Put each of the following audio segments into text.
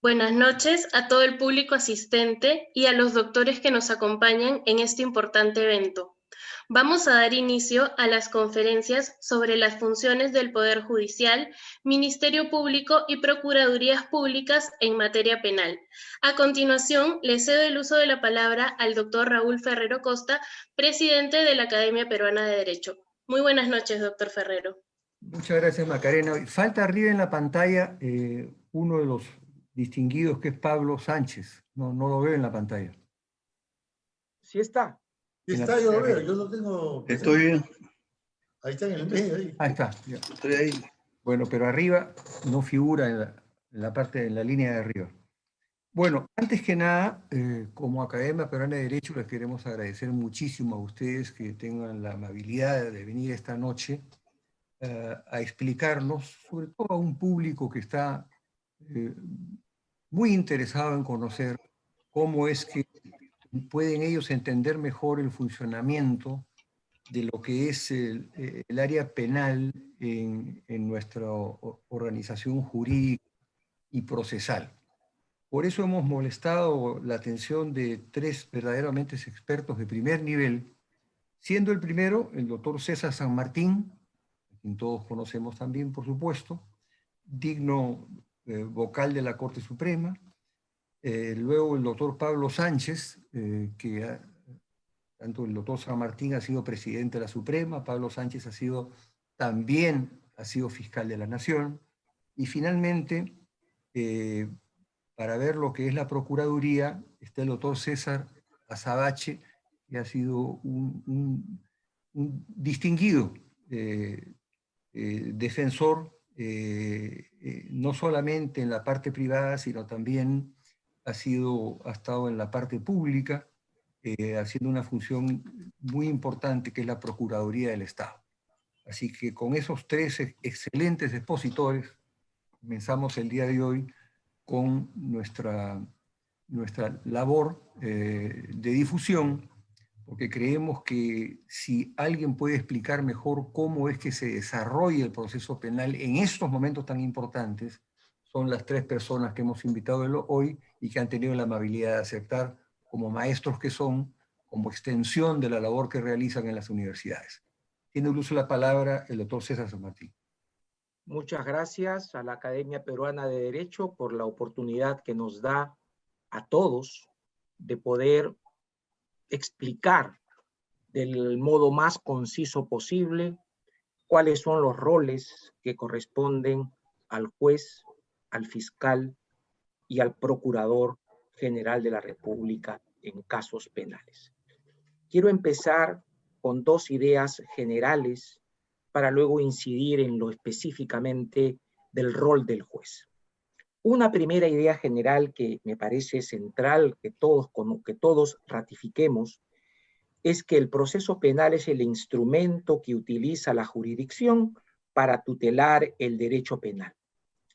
Buenas noches a todo el público asistente y a los doctores que nos acompañan en este importante evento. Vamos a dar inicio a las conferencias sobre las funciones del Poder Judicial, Ministerio Público y Procuradurías Públicas en materia penal. A continuación, le cedo el uso de la palabra al doctor Raúl Ferrero Costa, presidente de la Academia Peruana de Derecho. Muy buenas noches, doctor Ferrero. Muchas gracias, Macarena. Falta arriba en la pantalla uno de los distinguidos, que es Pablo Sánchez. No lo veo en la pantalla. Sí está. Sí está, yo lo veo, yo lo tengo. Estoy bien. Ahí está en el medio. Ahí. Ahí está. Ya. Estoy ahí. Bueno, pero arriba no figura en la línea de arriba. Bueno, antes que nada, como Academia Peruana de Derecho, les queremos agradecer muchísimo a ustedes que tengan la amabilidad de venir esta noche a explicarnos, sobre todo a un público que está muy interesado en conocer cómo es que pueden ellos entender mejor el funcionamiento de lo que es el área penal en nuestra organización jurídica y procesal. Por eso hemos molestado la atención de tres verdaderamente expertos de primer nivel, siendo el primero el doctor César San Martín, a quien todos conocemos también, por supuesto, digno vocal de la Corte Suprema. Luego el doctor Pablo Sánchez, que tanto el doctor San Martín ha sido presidente de la Suprema, Pablo Sánchez también ha sido fiscal de la Nación. Y finalmente, para ver lo que es la Procuraduría, está el doctor César Azabache, que ha sido un distinguido defensor, no solamente en la parte privada, sino también ha estado en la parte pública, haciendo una función muy importante que es la Procuraduría del Estado. Así que con esos tres excelentes expositores, comenzamos el día de hoy con nuestra labor de difusión, porque creemos que si alguien puede explicar mejor cómo es que se desarrolla el proceso penal en estos momentos tan importantes, son las tres personas que hemos invitado hoy y que han tenido la amabilidad de aceptar como maestros que son, como extensión de la labor que realizan en las universidades. Tiene el uso de la palabra el doctor César San Martín. Muchas gracias a la Academia Peruana de Derecho por la oportunidad que nos da a todos de poder explicar del modo más conciso posible cuáles son los roles que corresponden al juez, al fiscal y al procurador general de la República en casos penales. Quiero empezar con dos ideas generales para luego incidir en lo específicamente del rol del juez. Una primera idea general que me parece central que todos ratifiquemos es que el proceso penal es el instrumento que utiliza la jurisdicción para tutelar el derecho penal.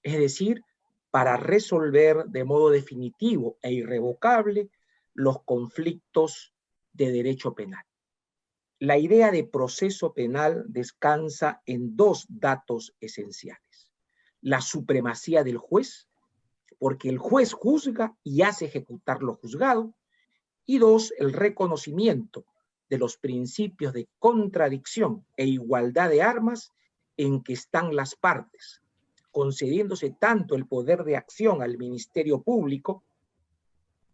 Es decir, para resolver de modo definitivo e irrevocable los conflictos de derecho penal. La idea de proceso penal descansa en dos datos esenciales. La supremacía del juez, porque el juez juzga y hace ejecutar lo juzgado, y dos, el reconocimiento de los principios de contradicción e igualdad de armas en que están las partes, concediéndose tanto el poder de acción al Ministerio Público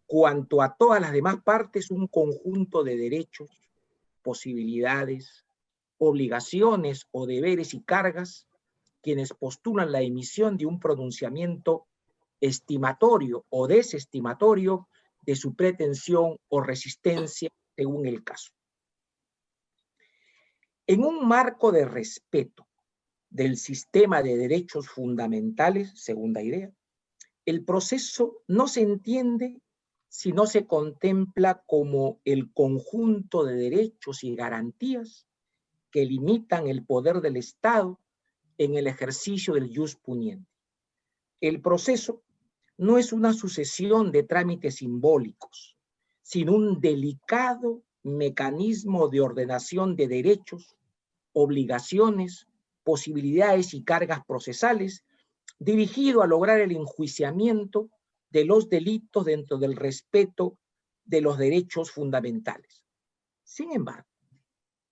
cuanto a todas las demás partes un conjunto de derechos, posibilidades, obligaciones o deberes y cargas, quienes postulan la emisión de un pronunciamiento estimatorio o desestimatorio de su pretensión o resistencia según el caso. En un marco de respeto del sistema de derechos fundamentales, segunda idea, el proceso no se entiende si no se contempla como el conjunto de derechos y garantías que limitan el poder del Estado en el ejercicio del ius puniendi. El proceso no es una sucesión de trámites simbólicos, sino un delicado mecanismo de ordenación de derechos, obligaciones, posibilidades y cargas procesales dirigido a lograr el enjuiciamiento de los delitos dentro del respeto de los derechos fundamentales. Sin embargo,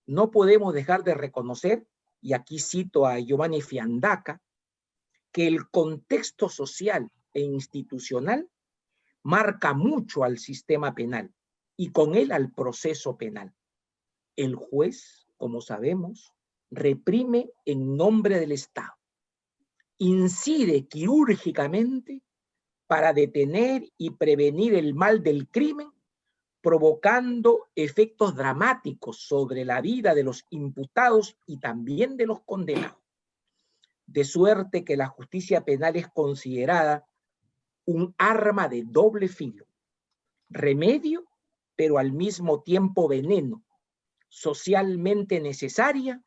no podemos dejar de reconocer, y aquí cito a Giovanni Fiandaca, que el contexto social e institucional marca mucho al sistema penal y con él al proceso penal. El juez, como sabemos, reprime en nombre del Estado, incide quirúrgicamente para detener y prevenir el mal del crimen, provocando efectos dramáticos sobre la vida de los imputados y también de los condenados. De suerte que la justicia penal es considerada un arma de doble filo, remedio, pero al mismo tiempo veneno, socialmente necesaria,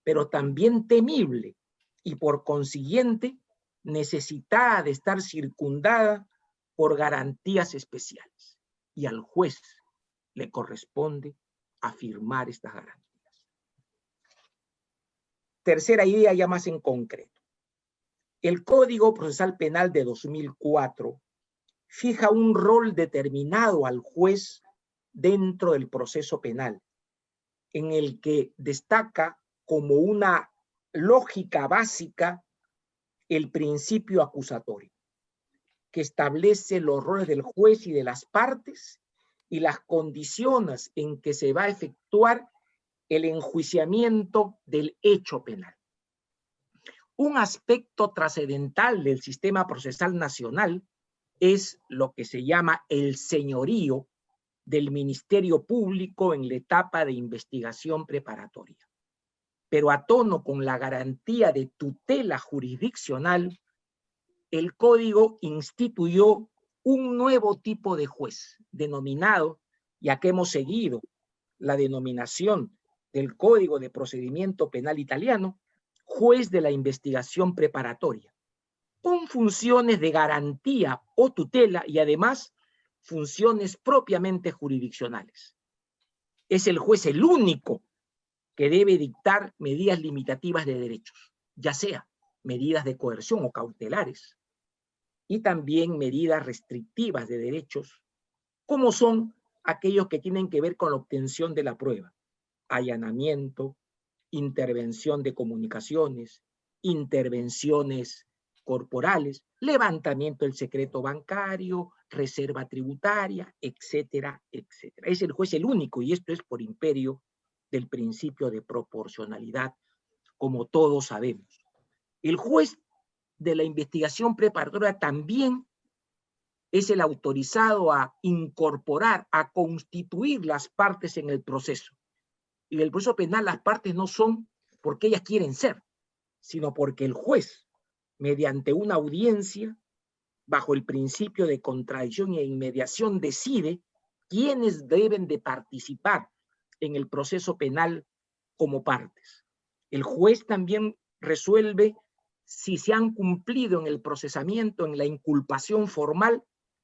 pero también temible, y por consiguiente necesitada de estar circundada por garantías especiales. Y al juez le corresponde afirmar estas garantías. Tercera idea, ya más en concreto. El Código Procesal Penal de 2004 fija un rol determinado al juez dentro del proceso penal, en el que destaca como una lógica básica el principio acusatorio, que establece los roles del juez y de las partes y las condiciones en que se va a efectuar el enjuiciamiento del hecho penal. Un aspecto trascendental del sistema procesal nacional es lo que se llama el señorío del Ministerio Público en la etapa de investigación preparatoria. Pero a tono con la garantía de tutela jurisdiccional, el Código instituyó un nuevo tipo de juez, denominado, ya que hemos seguido la denominación del Código de Procedimiento Penal italiano, juez de la investigación preparatoria, con funciones de garantía o tutela y además funciones propiamente jurisdiccionales. Es el juez el único que debe dictar medidas limitativas de derechos, ya sea medidas de coerción o cautelares, y también medidas restrictivas de derechos, como son aquellos que tienen que ver con la obtención de la prueba, allanamiento, intervención de comunicaciones, intervenciones corporales, levantamiento del secreto bancario, reserva tributaria, etcétera, etcétera. Es el juez el único, y esto es por imperio del principio de proporcionalidad, como todos sabemos. El juez de la investigación preparatoria también es el autorizado a incorporar, a constituir las partes en el proceso. Y en el proceso penal las partes no son porque ellas quieren ser, sino porque el juez, mediante una audiencia, bajo el principio de contradicción e inmediación, decide quiénes deben de participar en el proceso penal como partes. El juez también resuelve si se han cumplido en el procesamiento, en la inculpación formal,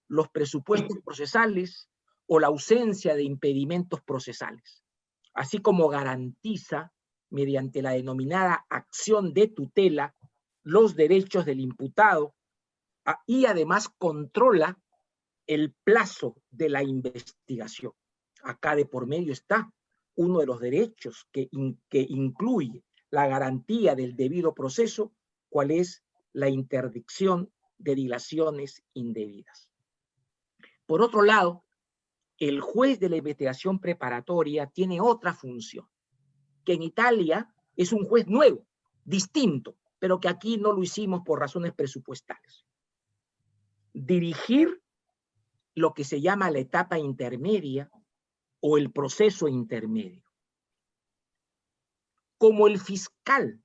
los presupuestos procesales o la ausencia de impedimentos procesales, así como garantiza, mediante la denominada acción de tutela, los derechos del imputado y además controla el plazo de la investigación. Acá de por medio está uno de los derechos que incluye la garantía del debido proceso, cuál es la interdicción de dilaciones indebidas. Por otro lado, el juez de la investigación preparatoria tiene otra función, que en Italia es un juez nuevo, distinto, pero que aquí no lo hicimos por razones presupuestales. Dirigir lo que se llama la etapa intermedia o el proceso intermedio. Como el fiscal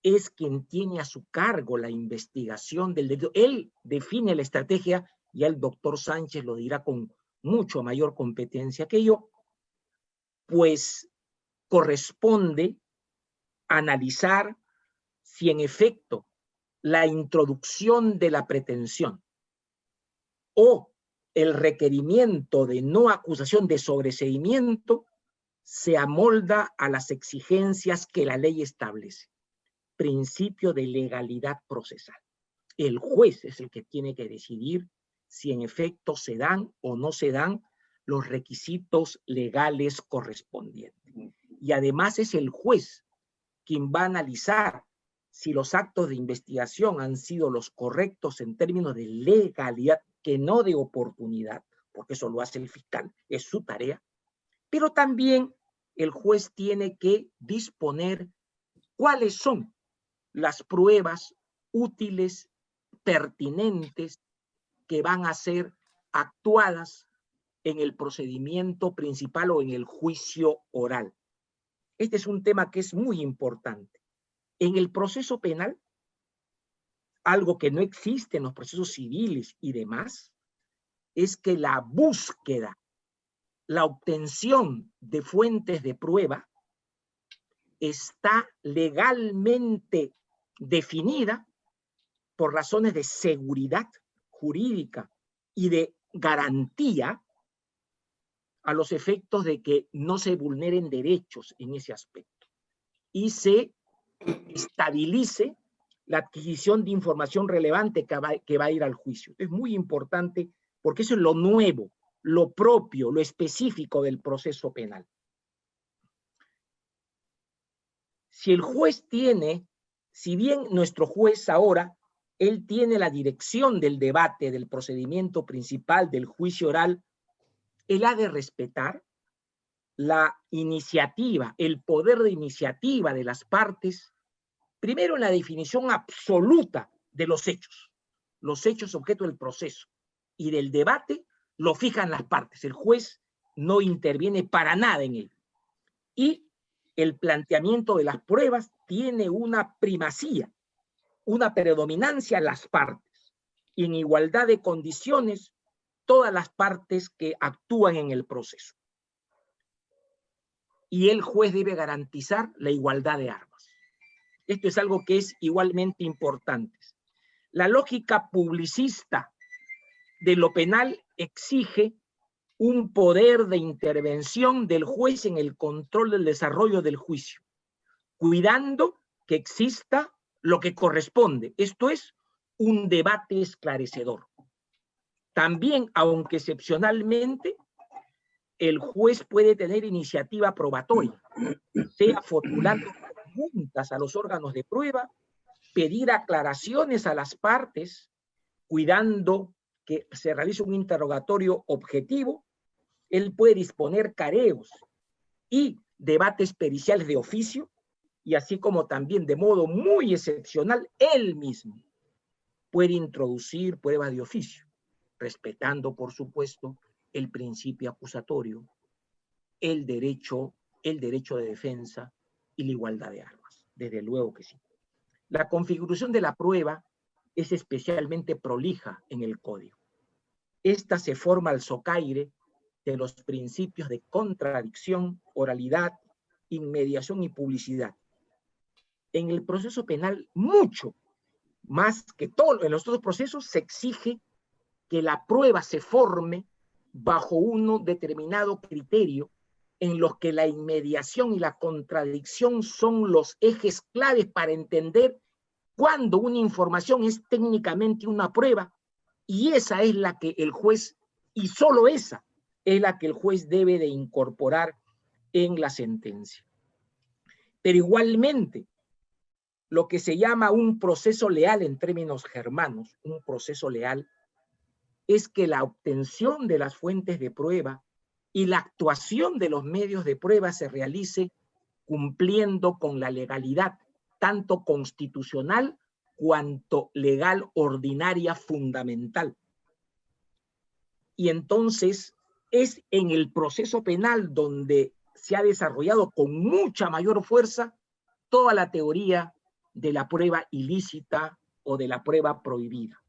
es quien tiene a su cargo la investigación del delito, él define la estrategia, y el doctor Sánchez lo dirá con mucho mayor competencia que yo, pues corresponde analizar si en efecto la introducción de la pretensión o el requerimiento de no acusación de sobreseimiento se amolda a las exigencias que la ley establece. Principio de legalidad procesal. El juez es el que tiene que decidir si en efecto se dan o no se dan los requisitos legales correspondientes. Y además es el juez quien va a analizar si los actos de investigación han sido los correctos en términos de legalidad, que no de oportunidad, porque eso lo hace el fiscal, es su tarea. Pero también el juez tiene que disponer cuáles son las pruebas útiles, pertinentes, que van a ser actuadas en el procedimiento principal o en el juicio oral. Este es un tema que es muy importante. En el proceso penal, algo que no existe en los procesos civiles y demás, es que la búsqueda, la obtención de fuentes de prueba está legalmente definida por razones de seguridad jurídica y de garantía a los efectos de que no se vulneren derechos en ese aspecto y se estabilice la adquisición de información relevante que va a ir al juicio. Es muy importante porque eso es lo nuevo, lo propio, lo específico del proceso penal. Si el juez tiene, si bien nuestro juez ahora, él tiene la dirección del debate, del procedimiento principal, del juicio oral, él ha de respetar la iniciativa, el poder de iniciativa de las partes, primero en la definición absoluta de los hechos objeto del proceso y del debate lo fijan las partes, el juez no interviene para nada en ello. Y el planteamiento de las pruebas tiene una primacía, una predominancia en las partes, y en igualdad de condiciones todas las partes que actúan en el proceso. Y el juez debe garantizar la igualdad de armas. Esto es algo que es igualmente importante. La lógica publicista de lo penal exige un poder de intervención del juez en el control del desarrollo del juicio, cuidando que exista lo que corresponde, esto es, un debate esclarecedor. También, aunque excepcionalmente, el juez puede tener iniciativa probatoria, sea formulando preguntas a los órganos de prueba, pedir aclaraciones a las partes, cuidando que se realice un interrogatorio objetivo. Él puede disponer careos y debates periciales de oficio, y así como también de modo muy excepcional, él mismo puede introducir pruebas de oficio, respetando, por supuesto, el principio acusatorio, el derecho de defensa y la igualdad de armas. Desde luego que sí. La configuración de la prueba es especialmente prolija en el código. Esta se forma al socaire de los principios de contradicción, oralidad, inmediación y publicidad. En el proceso penal, mucho más que todo, en los otros procesos se exige que la prueba se forme bajo un determinado criterio en los que la inmediación y la contradicción son los ejes claves para entender cuándo una información es técnicamente una prueba, y esa es la que el juez, y solo esa, es la que el juez debe de incorporar en la sentencia. Pero igualmente, lo que se llama un proceso leal en términos germanos, un proceso leal, es que la obtención de las fuentes de prueba y la actuación de los medios de prueba se realice cumpliendo con la legalidad, tanto constitucional cuanto legal ordinaria fundamental. Y entonces es en el proceso penal donde se ha desarrollado con mucha mayor fuerza toda la teoría de la prueba ilícita o de la prueba prohibida.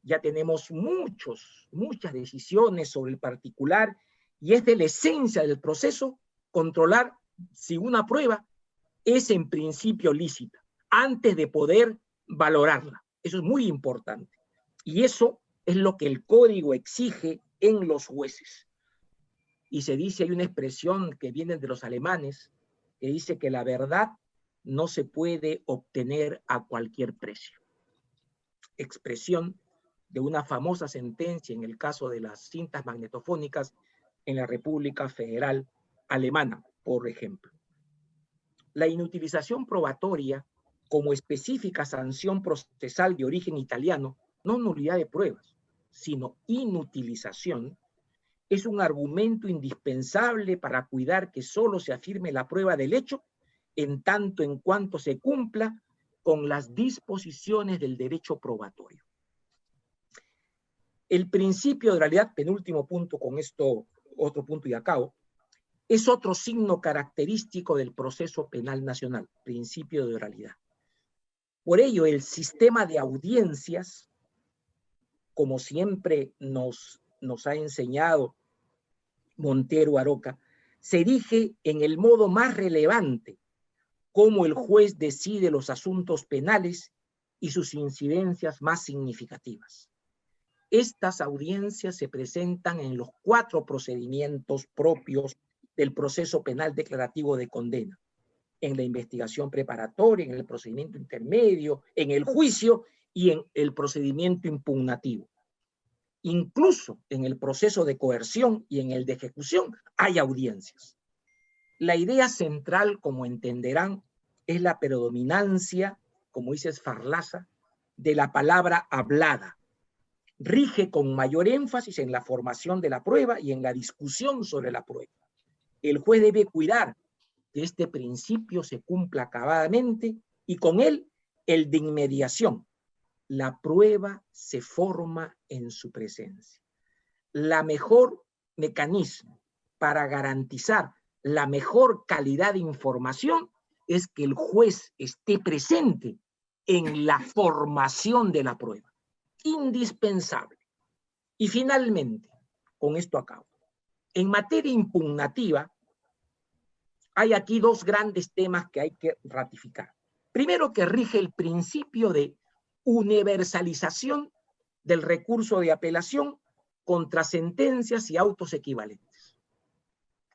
Ya tenemos muchas decisiones sobre el particular, y es de la esencia del proceso controlar si una prueba es en principio lícita, antes de poder valorarla. Eso es muy importante. Y eso es lo que el código exige en los jueces. Y se dice, hay una expresión que viene de los alemanes, que dice que la verdad no se puede obtener a cualquier precio. Expresión de una famosa sentencia en el caso de las cintas magnetofónicas en la República Federal Alemana, por ejemplo. La inutilización probatoria como específica sanción procesal de origen italiano, no nulidad de pruebas, sino inutilización, es un argumento indispensable para cuidar que solo se afirme la prueba del hecho en tanto en cuanto se cumpla con las disposiciones del derecho probatorio. El principio de oralidad, penúltimo punto, con esto otro punto y acabo, es otro signo característico del proceso penal nacional, principio de oralidad. Por ello, el sistema de audiencias, como siempre nos ha enseñado Montero Aroca, se erige en el modo más relevante, cómo el juez decide los asuntos penales y sus incidencias más significativas. Estas audiencias se presentan en los 4 procedimientos propios del proceso penal declarativo de condena: en la investigación preparatoria, en el procedimiento intermedio, en el juicio y en el procedimiento impugnativo. Incluso en el proceso de coerción y en el de ejecución hay audiencias. La idea central, como entenderán, es la predominancia, como dice Sfarlasa, de la palabra hablada. Rige con mayor énfasis en la formación de la prueba y en la discusión sobre la prueba. El juez debe cuidar que este principio se cumpla acabadamente y con él el de inmediación. La prueba se forma en su presencia. La mejor mecanismo para garantizar la mejor calidad de información es que el juez esté presente en la formación de la prueba. Indispensable. Y finalmente, con esto acabo. En materia impugnativa, hay aquí 2 grandes temas que hay que ratificar. Primero, que rige el principio de universalización del recurso de apelación contra sentencias y autos equivalentes.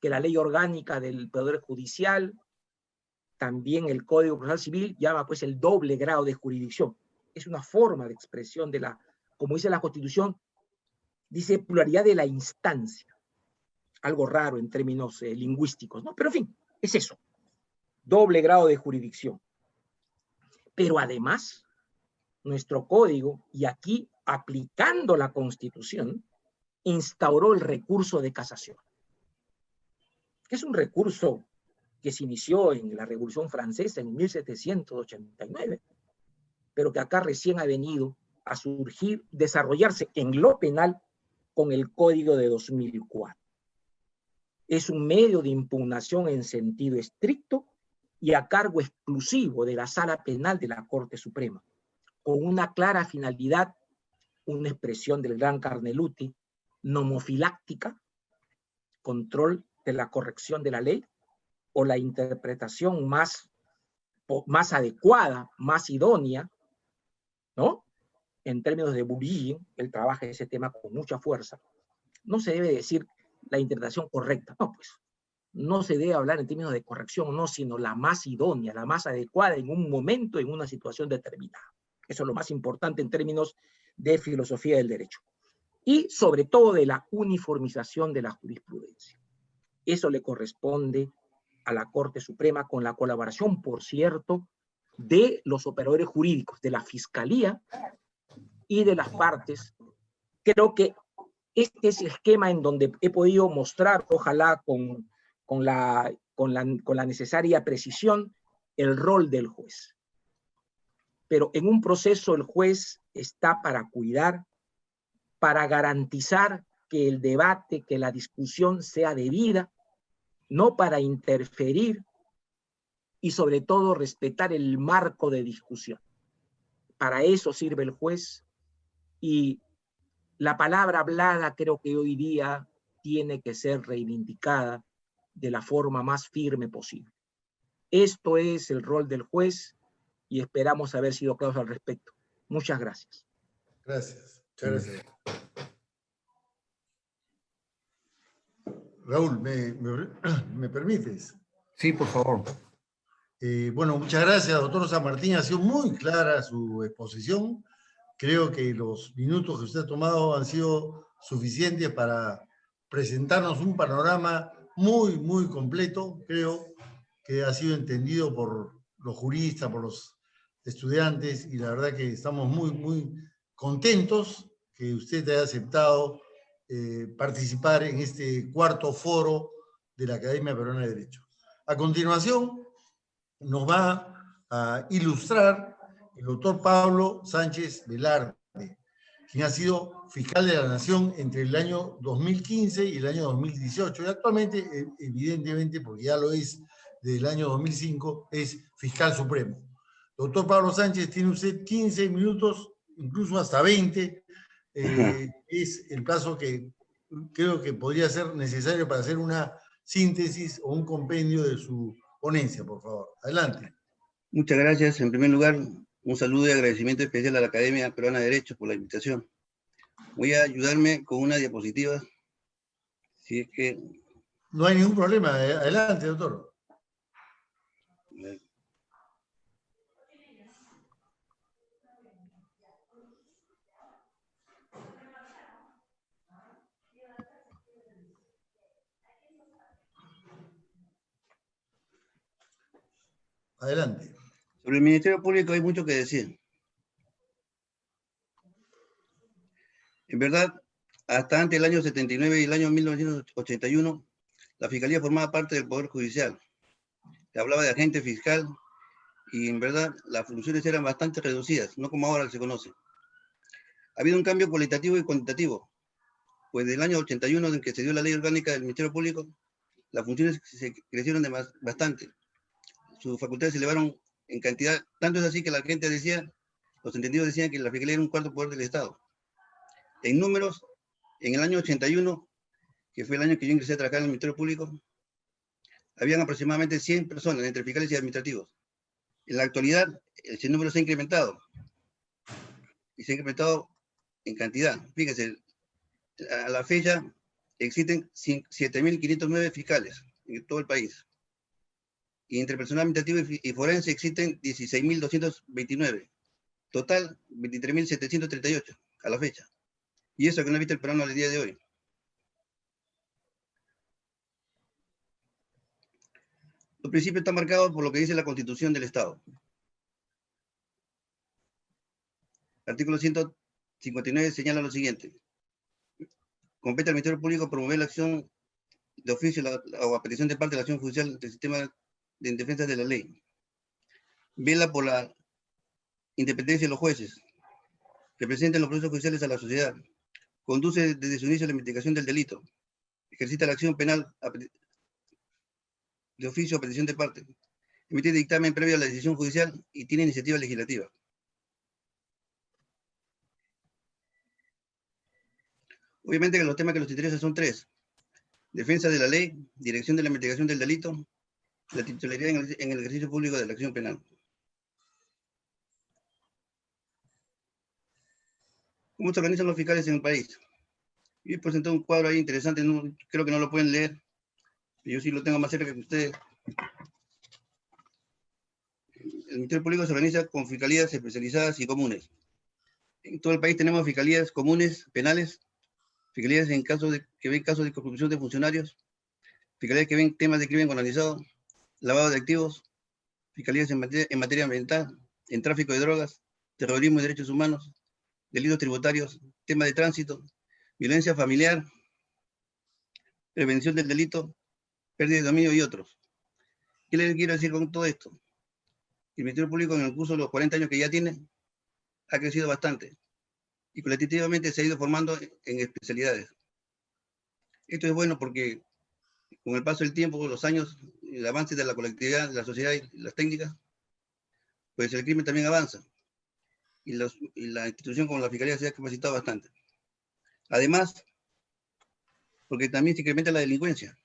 Que la ley orgánica del Poder Judicial, también el Código Procesal Civil, llama pues el doble grado de jurisdicción. Es una forma de expresión de la, como dice la Constitución, dice pluralidad de la instancia. Algo raro en términos lingüísticos, ¿no? Pero en fin, es eso. Doble grado de jurisdicción. Pero además, nuestro código, y aquí aplicando la Constitución, instauró el recurso de casación. Es un recurso que se inició en la Revolución Francesa en 1789, pero que acá recién ha venido a surgir, desarrollarse en lo penal con el Código de 2004. Es un medio de impugnación en sentido estricto y a cargo exclusivo de la Sala Penal de la Corte Suprema, con una clara finalidad, una expresión del gran Carneluti, nomofiláctica, control de la corrección de la ley, o la interpretación más adecuada, más idónea, ¿no? En términos de Bourdieu, él trabaja ese tema con mucha fuerza. No se debe decir la interpretación correcta, no, pues. No se debe hablar en términos de corrección, no, sino la más idónea, la más adecuada en un momento, en una situación determinada. Eso es lo más importante en términos de filosofía del derecho. Y sobre todo de la uniformización de la jurisprudencia. Eso le corresponde a la Corte Suprema, con la colaboración, por cierto, de los operadores jurídicos, de la Fiscalía y de las partes. Creo que este es el esquema en donde he podido mostrar, ojalá con la necesaria precisión, el rol del juez. Pero en un proceso el juez está para cuidar, para garantizar que el debate, que la discusión sea debida, no para interferir y sobre todo respetar el marco de discusión. Para eso sirve el juez, y la palabra hablada creo que hoy día tiene que ser reivindicada de la forma más firme posible. Esto es el rol del juez y esperamos haber sido claros al respecto. Muchas gracias. Gracias. Muchas gracias. Raúl, ¿me permites? Sí, por favor. Bueno, muchas gracias, doctor San Martín. Ha sido muy clara su exposición. creo que los minutos que usted ha tomado han sido suficientes para presentarnos un panorama muy, muy completo. Creo que ha sido entendido por los juristas, por los estudiantes, y la verdad que estamos muy, muy contentos que usted haya aceptado participar en este cuarto foro de la Academia Peruana de Derecho. A continuación, nos va a ilustrar el doctor Pablo Sánchez Velarde, quien ha sido fiscal de la Nación entre el año 2015 y el año 2018, y actualmente, evidentemente, porque ya lo es desde el año 2005, es fiscal supremo. Doctor Pablo Sánchez, tiene usted 15 minutos, incluso hasta 20, es el plazo que creo que podría ser necesario para hacer una síntesis o un compendio de su ponencia, por favor. Adelante. Muchas gracias. En primer lugar, un saludo y agradecimiento especial a la Academia Peruana de Derecho por la invitación. Voy a ayudarme con una diapositiva, si es que... No hay ningún problema. Adelante, doctor. Adelante. Sobre el Ministerio Público hay mucho que decir. En verdad, hasta antes del año 79 y el año 1981, la Fiscalía formaba parte del Poder Judicial. Se hablaba de agente fiscal y en verdad las funciones eran bastante reducidas, no como ahora se conoce. Ha habido un cambio cualitativo y cuantitativo, pues del año 81 en que se dio la Ley Orgánica del Ministerio Público, las funciones se crecieron bastante. Sus facultades se elevaron en cantidad, tanto es así que la gente decía, los entendidos decían que la Fiscalía era un cuarto poder del Estado. En números, en el año 81, que fue el año que yo ingresé a trabajar en el Ministerio Público, habían aproximadamente 100 personas, entre fiscales y administrativos. En la actualidad, ese número se ha incrementado. Y se ha incrementado en cantidad. Fíjense, a la fecha existen 7.509 fiscales en todo el país. Y entre personal administrativo y forense existen 16.229. Total, 23.738 a la fecha. Y eso que no ha visto el peruano al día de hoy. Los principios están marcados por lo que dice la Constitución del Estado. El artículo 159 señala lo siguiente. Compete al Ministerio Público promover la acción de oficio o a petición de parte de la acción judicial del sistema de defensa de la ley. Vela por la independencia de los jueces. Representa los procesos judiciales a la sociedad. Conduce desde su inicio la investigación del delito. Ejercita la acción penal de oficio a petición de parte. Emite dictamen previo a la decisión judicial y tiene iniciativa legislativa. Obviamente que los temas que nos interesan son tres. Defensa de la ley, dirección de la investigación del delito, la titularidad en el ejercicio público de la acción penal. ¿Cómo se organizan los fiscales en el país? Yo he presentado un cuadro ahí interesante, creo que no lo pueden leer, yo sí lo tengo más cerca que ustedes. El Ministerio Público se organiza con fiscalías especializadas y comunes. En todo el país tenemos fiscalías comunes, penales, fiscalías que ven casos de corrupción de funcionarios, fiscalías que ven temas de crimen organizado, lavado de activos, fiscalías en materia ambiental, en tráfico de drogas, terrorismo y derechos humanos, delitos tributarios, temas de tránsito, violencia familiar, prevención del delito, pérdida de dominio y otros. ¿Qué les quiero decir con todo esto? El Ministerio Público en el curso de los 40 años que ya tiene ha crecido bastante y cualitativamente se ha ido formando en especialidades. Esto es bueno porque con el paso del tiempo, los años, el avance de la colectividad, de la sociedad y las técnicas, pues el crimen también avanza. Y la institución como la Fiscalía se ha capacitado bastante. Además, porque también se incrementa la delincuencia.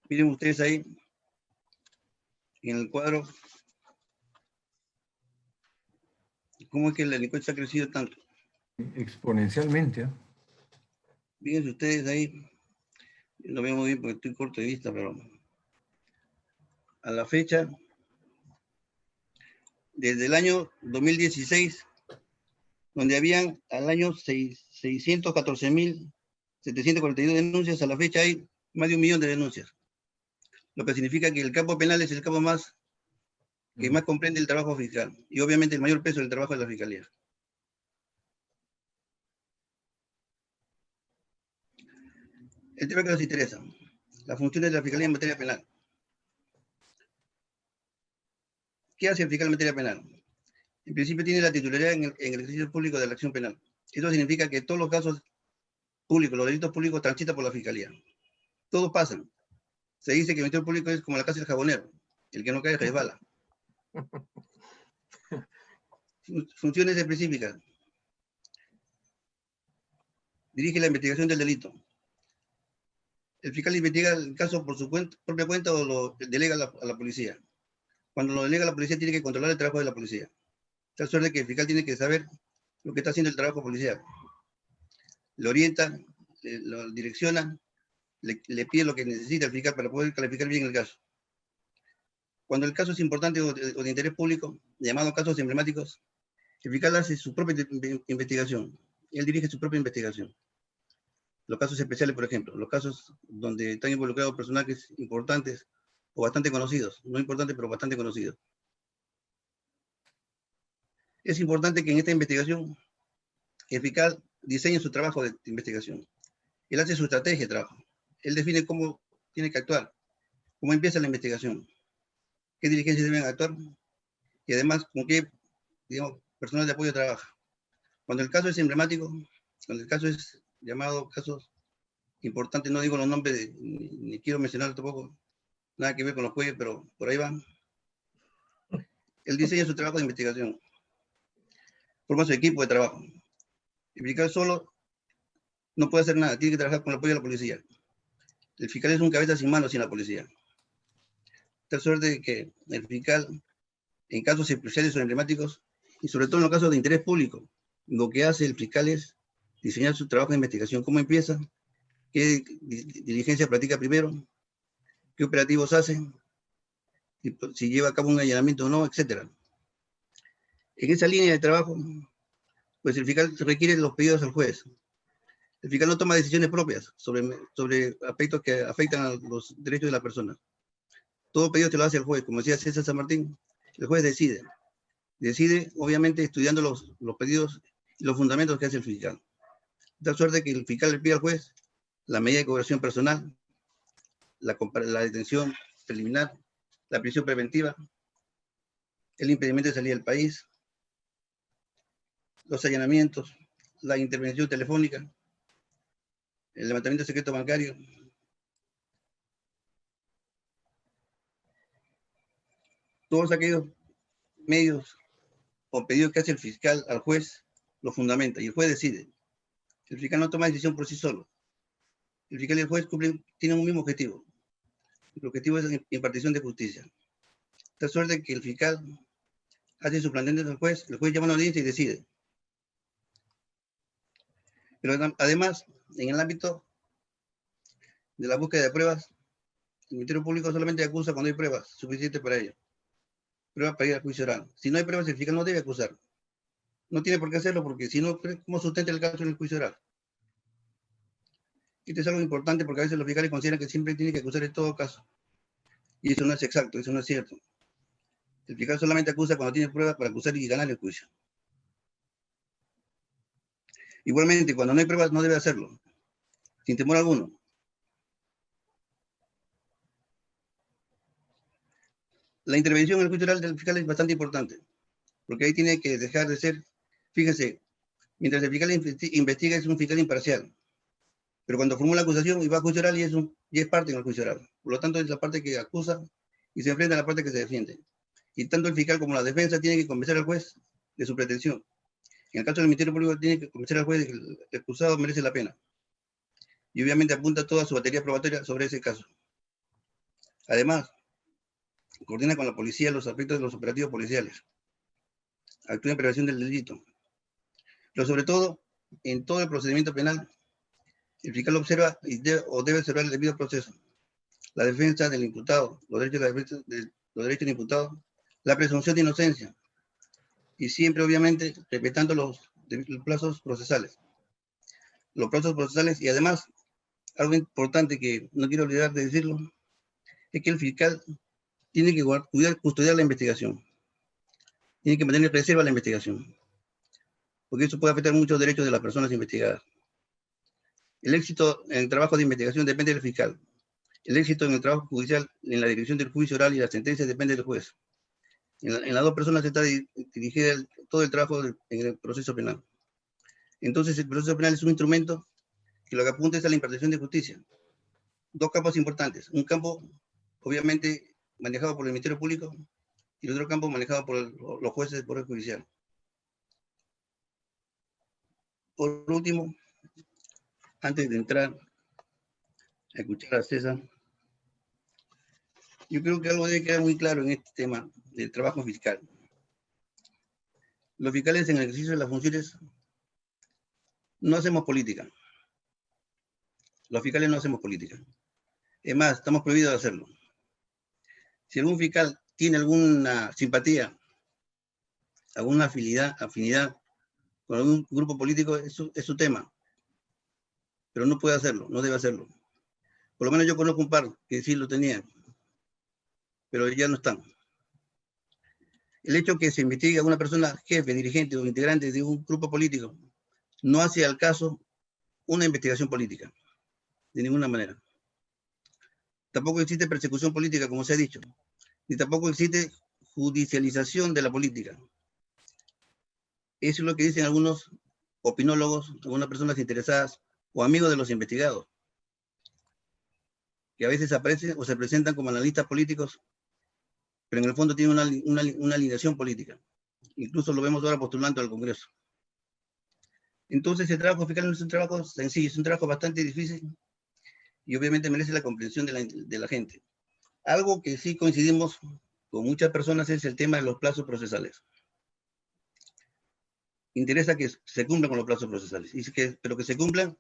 Miren ustedes ahí, en el cuadro, cómo es que la delincuencia ha crecido tanto. Exponencialmente. Fíjense ustedes ahí, no veo muy bien porque estoy corto de vista, pero a la fecha, desde el año 2016, donde habían al año 614.742 denuncias, a la fecha hay más de 1 millón de denuncias. Lo que significa que el campo penal es el campo que más comprende el trabajo fiscal y obviamente el mayor peso del trabajo de la Fiscalía. El tema que nos interesa, las funciones de la Fiscalía en materia penal. ¿Qué hace el fiscal en materia penal? En principio tiene la titularidad en el ejercicio público de la acción penal. Eso significa que todos los casos públicos, los delitos públicos transitan por la Fiscalía. Todos pasan. Se dice que el Ministerio Público es como la casa del jabonero. El que no cae resbala. Funciones específicas. Dirige la investigación del delito. El fiscal investiga el caso por su propia cuenta o lo delega a la policía. Cuando lo delega a la policía tiene que controlar el trabajo de la policía. Tal suerte que el fiscal tiene que saber lo que está haciendo el trabajo policial. Lo orienta, lo direcciona, le pide lo que necesita el fiscal para poder calificar bien el caso. Cuando el caso es importante o de interés público, llamado casos emblemáticos, el fiscal hace su propia investigación. Él dirige su propia investigación. Los casos especiales, por ejemplo, los casos donde están involucrados personajes importantes o bastante conocidos, no importantes, pero bastante conocidos. Es importante que en esta investigación el fiscal diseñe su trabajo de investigación. Él hace su estrategia de trabajo. Él define cómo tiene que actuar, cómo empieza la investigación, qué diligencias deben actuar y además con qué, digamos, personal de apoyo trabaja. Cuando el caso es emblemático, cuando el caso es llamado casos importantes, no digo los nombres, ni quiero mencionar tampoco, nada que ver con los jueces, pero por ahí van. Él diseña su trabajo de investigación, forma su equipo de trabajo. El fiscal solo no puede hacer nada, tiene que trabajar con el apoyo de la policía. El fiscal es un cabeza sin manos sin la policía. Tal suerte de que el fiscal, en casos especiales o emblemáticos, y sobre todo en los casos de interés público, lo que hace el fiscal es diseñar su trabajo de investigación. ¿Cómo empieza? ¿Qué diligencia practica primero? ¿Qué operativos hace? Si lleva a cabo un allanamiento o no, etc. En esa línea de trabajo, pues el fiscal requiere los pedidos al juez. El fiscal no toma decisiones propias sobre aspectos que afectan a los derechos de la persona. Todo pedido te lo hace el juez. Como decía César San Martín, el juez decide. Decide, obviamente, estudiando los pedidos y los fundamentos que hace el fiscal. De tal suerte que el fiscal le pide al juez la medida de coerción personal, la detención preliminar, la prisión preventiva, el impedimento de salida del país, los allanamientos, la intervención telefónica, el levantamiento de secreto bancario. Todos aquellos medios o pedidos que hace el fiscal al juez lo fundamenta y el juez decide. El fiscal no toma decisión por sí solo. El fiscal y el juez tienen un mismo objetivo. El objetivo es la impartición de justicia. De suerte que el fiscal hace su planteamiento al juez, el juez llama a una audiencia y decide. Pero además, en el ámbito de la búsqueda de pruebas, el Ministerio Público solamente acusa cuando hay pruebas suficientes para ello. Pruebas para ir al juicio oral. Si no hay pruebas, el fiscal no debe acusar. No tiene por qué hacerlo porque si no, ¿cómo sustenta el caso en el juicio oral? Esto es algo importante porque a veces los fiscales consideran que siempre tienen que acusar en todo caso. Y eso no es exacto, eso no es cierto. El fiscal solamente acusa cuando tiene pruebas para acusar y ganar el juicio. Igualmente, cuando no hay pruebas, no debe hacerlo, sin temor alguno. La intervención en el juicio oral del fiscal es bastante importante, porque ahí tiene que dejar de ser, fíjense, mientras el fiscal investiga es un fiscal imparcial, pero cuando formula la acusación y va a juicio oral y es parte en el juicio oral. Por lo tanto, es la parte que acusa y se enfrenta a la parte que se defiende. Y tanto el fiscal como la defensa tienen que convencer al juez de su pretensión. En el caso del Ministerio Público tiene que convencer al juez de que el acusado merece la pena. Y obviamente apunta toda su batería probatoria sobre ese caso. Además, coordina con la policía los aspectos de los operativos policiales. Actúa en prevención del delito. Pero sobre todo, en todo el procedimiento penal, el fiscal observa debe observar el debido proceso. la defensa del imputado, los derechos del imputado, la presunción de inocencia, y siempre, obviamente, respetando los plazos procesales. Los plazos procesales, y además, algo importante que no quiero olvidar de decirlo, es que el fiscal tiene que custodiar la investigación. Tiene que mantener reserva la investigación, porque eso puede afectar muchos derechos de las personas investigadas. El éxito en el trabajo de investigación depende del fiscal. El éxito en el trabajo judicial, en la dirección del juicio oral y la sentencia, depende del juez. En las dos personas está dirigida todo el trabajo en el proceso penal. Entonces, el proceso penal es un instrumento que lo que apunta es a la impartición de justicia. Dos campos importantes. Un campo, obviamente, manejado por el Ministerio Público, y el otro campo manejado por los jueces del Poder Judicial. Por último, antes de entrar a escuchar a César, yo creo que algo debe quedar muy claro en este tema del trabajo fiscal. Los fiscales en el ejercicio de las funciones no hacemos política. Los fiscales no hacemos política. Es más, estamos prohibidos de hacerlo. Si algún fiscal tiene alguna simpatía, alguna afinidad con algún grupo político, es su tema. Pero no puede hacerlo, no debe hacerlo. Por lo menos yo conozco un par que sí lo tenían, pero ya no están. El hecho que se investigue a una persona jefe, dirigente o integrante de un grupo político no hace al caso una investigación política, de ninguna manera. Tampoco existe persecución política, como se ha dicho, ni tampoco existe judicialización de la política. Eso es lo que dicen algunos opinólogos, algunas personas interesadas o amigos de los investigados, que a veces aparecen o se presentan como analistas políticos, pero en el fondo tienen una alineación política. Incluso lo vemos ahora postulando al Congreso. Entonces el trabajo fiscal no es un trabajo sencillo, es un trabajo bastante difícil y obviamente merece la comprensión de la gente. Algo que sí coincidimos con muchas personas es el tema de los plazos procesales. Interesa que se cumplan con los plazos procesales, pero que se cumplan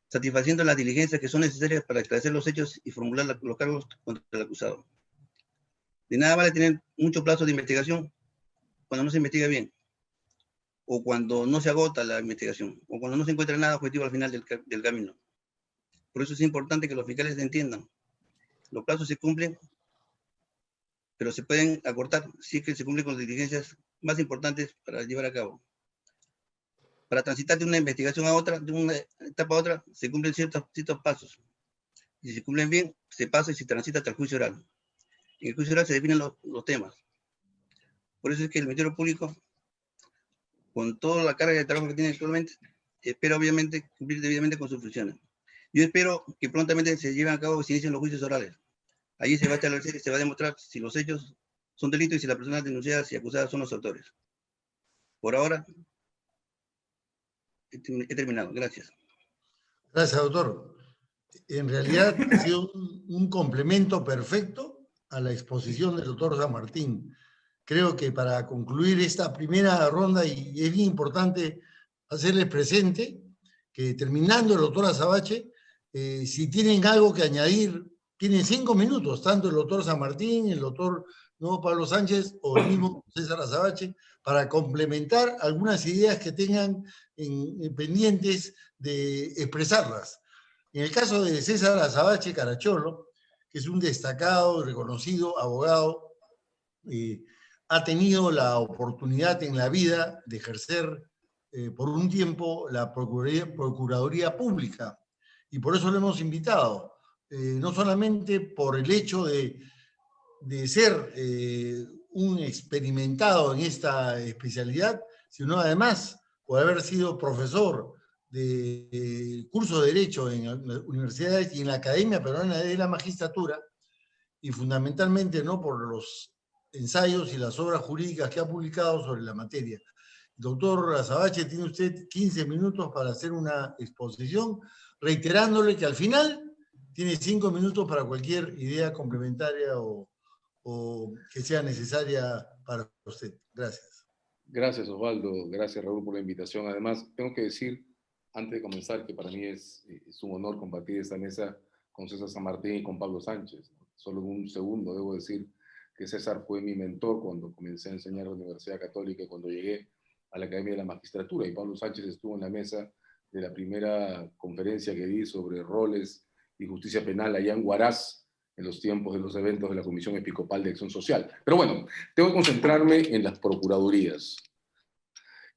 satisfaciendo las diligencias que son necesarias para esclarecer los hechos y formular los cargos contra el acusado. De nada vale tener muchos plazos de investigación cuando no se investiga bien, o cuando no se agota la investigación, o cuando no se encuentra nada objetivo al final del camino. Por eso es importante que los fiscales entiendan. Los plazos se cumplen, pero se pueden acortar si es que se cumplen con las diligencias más importantes para llevar a cabo. Para transitar de una investigación a otra, de una etapa a otra, se cumplen ciertos pasos. Y si se cumplen bien, se pasa y se transita hasta el juicio oral. En el juicio oral se definen los temas. Por eso es que el Ministerio Público, con toda la carga de trabajo que tiene actualmente, espera obviamente cumplir debidamente con sus funciones. Yo espero que prontamente se lleven a cabo y se inicien los juicios orales. Allí se va a establecer y se va a demostrar si los hechos son delitos y si las personas denunciadas y acusadas son los autores. Por ahora, he terminado. Gracias. Gracias, doctor. En realidad ha sido un complemento perfecto a la exposición del doctor San Martín. Creo que para concluir esta primera ronda, y es bien importante hacerles presente que terminando el doctor Azabache, si tienen algo que añadir, tienen 5 minutos, tanto el doctor San Martín, el doctor Pablo Sánchez o el mismo César Azabache, para complementar algunas ideas que tengan pendientes de expresarlas. En el caso de César Azabache Caracholo, que es un destacado y reconocido abogado, ha tenido la oportunidad en la vida de ejercer por un tiempo la Procuraduría Pública, y por eso lo hemos invitado, no solamente por el hecho de ser un experimentado en esta especialidad, sino además por haber sido profesor de curso de Derecho en universidades y en la Academia Peruana de la Magistratura, y fundamentalmente por los ensayos y las obras jurídicas que ha publicado sobre la materia. Doctor Azabache, tiene usted 15 minutos para hacer una exposición, reiterándole que al final tiene 5 minutos para cualquier idea complementaria o que sea necesaria para usted. Gracias. Gracias, Osvaldo. Gracias, Raúl, por la invitación. Además, tengo que decir, antes de comenzar, que para mí es un honor compartir esta mesa con César San Martín y con Pablo Sánchez. solo en un segundo debo decir que César fue mi mentor cuando comencé a enseñar en la Universidad Católica y cuando llegué a la Academia de la Magistratura, y Pablo Sánchez estuvo en la mesa de la primera conferencia que di sobre roles y justicia penal allá en Huaraz, en los tiempos de los eventos de la Comisión Episcopal de Acción Social. Pero bueno, tengo que concentrarme en las procuradurías.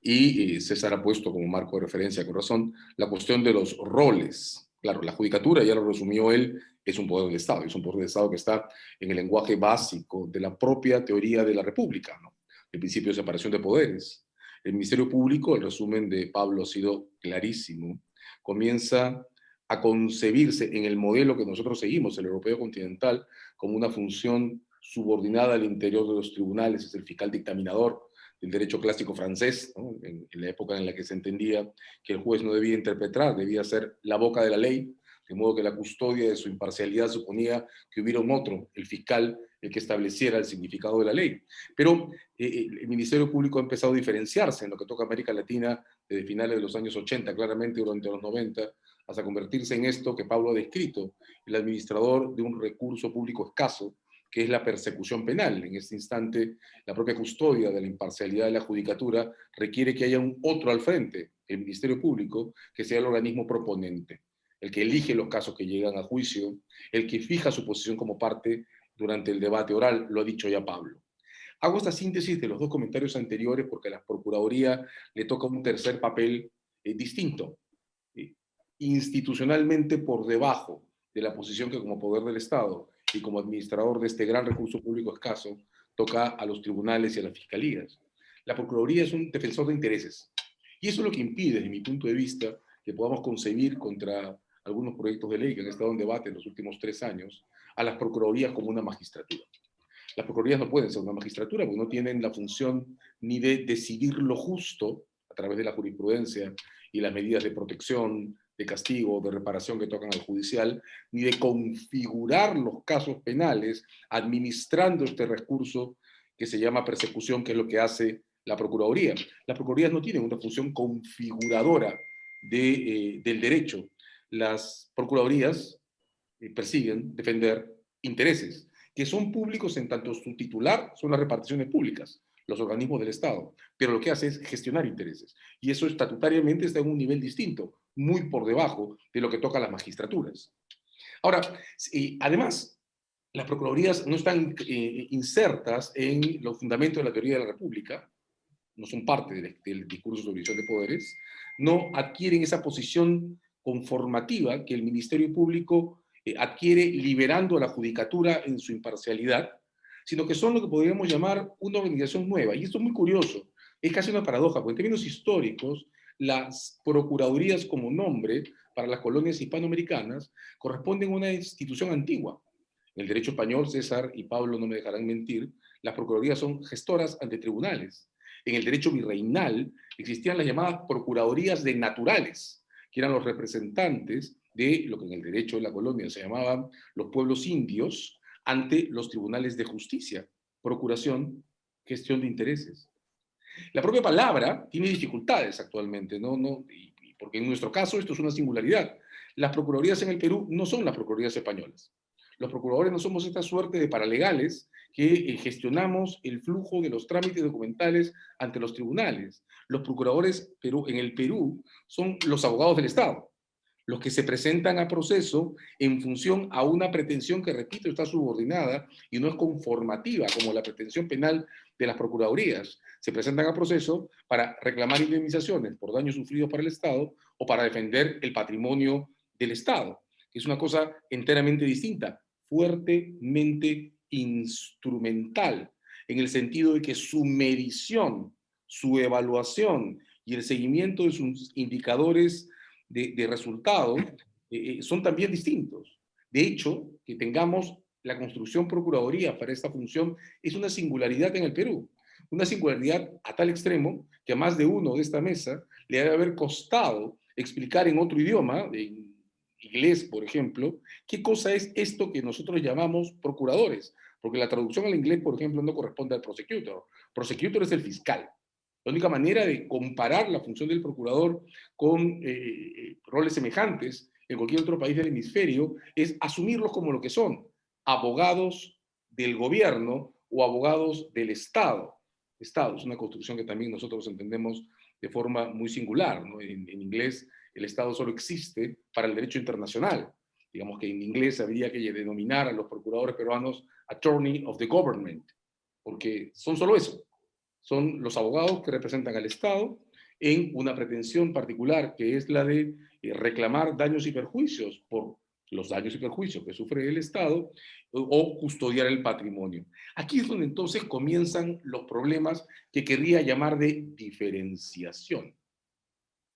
Y César ha puesto como marco de referencia, con razón, la cuestión de los roles. Claro, la judicatura, ya lo resumió él, es un poder del Estado, es un poder del Estado que está en el lenguaje básico de la propia teoría de la República, ¿no? El principio de separación de poderes. El Ministerio Público, el resumen de Pablo ha sido clarísimo, comienza a concebirse en el modelo que nosotros seguimos, el europeo continental, como una función subordinada al interior de los tribunales, es el fiscal dictaminador del derecho clásico francés, ¿no? En la época en la que se entendía que el juez no debía interpretar, debía ser la boca de la ley, de modo que la custodia de su imparcialidad suponía que hubiera un otro, el fiscal, el que estableciera el significado de la ley. Pero el Ministerio Público ha empezado a diferenciarse en lo que toca a América Latina desde finales de los años 80, claramente durante los 90, hasta convertirse en esto que Pablo ha descrito, el administrador de un recurso público escaso, que es la persecución penal. En este instante, la propia custodia de la imparcialidad de la judicatura requiere que haya un otro al frente, el Ministerio Público, que sea el organismo proponente, el que elige los casos que llegan a juicio, el que fija su posición como parte durante el debate oral, lo ha dicho ya Pablo. Hago esta síntesis de los dos comentarios anteriores porque a la Procuraduría le toca un tercer papel distinto, institucionalmente por debajo de la posición que como poder del Estado y como administrador de este gran recurso público escaso toca a los tribunales y a las fiscalías. La Procuraduría es un defensor de intereses y eso es lo que impide, desde mi punto de vista, que podamos concebir contra algunos proyectos de ley que han estado en debate en los últimos 3 años a las Procuradurías como una magistratura. Las Procuradurías no pueden ser una magistratura porque no tienen la función ni de decidir lo justo a través de la jurisprudencia y las medidas de protección, de castigo, de reparación que tocan al judicial, ni de configurar los casos penales administrando este recurso que se llama persecución, que es lo que hace la Procuraduría. Las Procuradurías no tienen una función configuradora del derecho. Las Procuradurías persiguen defender intereses, que son públicos en tanto su titular son las reparticiones públicas, los organismos del Estado, pero lo que hace es gestionar intereses. Y eso estatutariamente está en un nivel distinto, muy por debajo de lo que toca a las magistraturas. Ahora, además, las procuradurías no están insertas en los fundamentos de la teoría de la República, no son parte del discurso sobre división de poderes, no adquieren esa posición conformativa que el Ministerio Público adquiere liberando a la judicatura en su imparcialidad, sino que son lo que podríamos llamar una organización nueva. Y esto es muy curioso, es casi una paradoja, porque en términos históricos, las procuradurías como nombre para las colonias hispanoamericanas corresponden a una institución antigua. En el derecho español, César y Pablo no me dejarán mentir, las procuradurías son gestoras ante tribunales. En el derecho virreinal existían las llamadas procuradurías de naturales, que eran los representantes de lo que en el derecho de la colonia se llamaban los pueblos indios ante los tribunales de justicia, procuración, gestión de intereses. La propia palabra tiene dificultades actualmente, porque en nuestro caso esto es una singularidad. Las procuradurías en el Perú no son las procuradurías españolas. Los procuradores no somos esta suerte de paralegales que gestionamos el flujo de los trámites documentales ante los tribunales. Los procuradores en el Perú son los abogados del Estado, los que se presentan a proceso en función a una pretensión que, repito, está subordinada y no es conformativa como la pretensión penal de las procuradurías. Se presentan a proceso para reclamar indemnizaciones por daños sufridos para el Estado o para defender el patrimonio del Estado, que es una cosa enteramente distinta, fuertemente instrumental, en el sentido de que su medición, su evaluación y el seguimiento de sus indicadores de resultados son también distintos. De hecho, que tengamos la construcción procuraduría para esta función es una singularidad en el Perú. Una singularidad a tal extremo que a más de uno de esta mesa le debe haber costado explicar en otro idioma, en inglés, por ejemplo, qué cosa es esto que nosotros llamamos procuradores. Porque la traducción al inglés, por ejemplo, no corresponde al prosecutor. Prosecutor es el fiscal. La única manera de comparar la función del procurador con roles semejantes en cualquier otro país del hemisferio es asumirlos como lo que son, abogados del gobierno o abogados del Estado. Estado es una construcción que también nosotros entendemos de forma muy singular, ¿no? En inglés, el Estado solo existe para el derecho internacional. Digamos que en inglés habría que denominar a los procuradores peruanos Attorney of the Government, porque son solo eso. Son los abogados que representan al Estado en una pretensión particular, que es la de reclamar daños y perjuicios por los daños y perjuicios que sufre el Estado o custodiar el patrimonio. Aquí es donde entonces comienzan los problemas que querría llamar de diferenciación.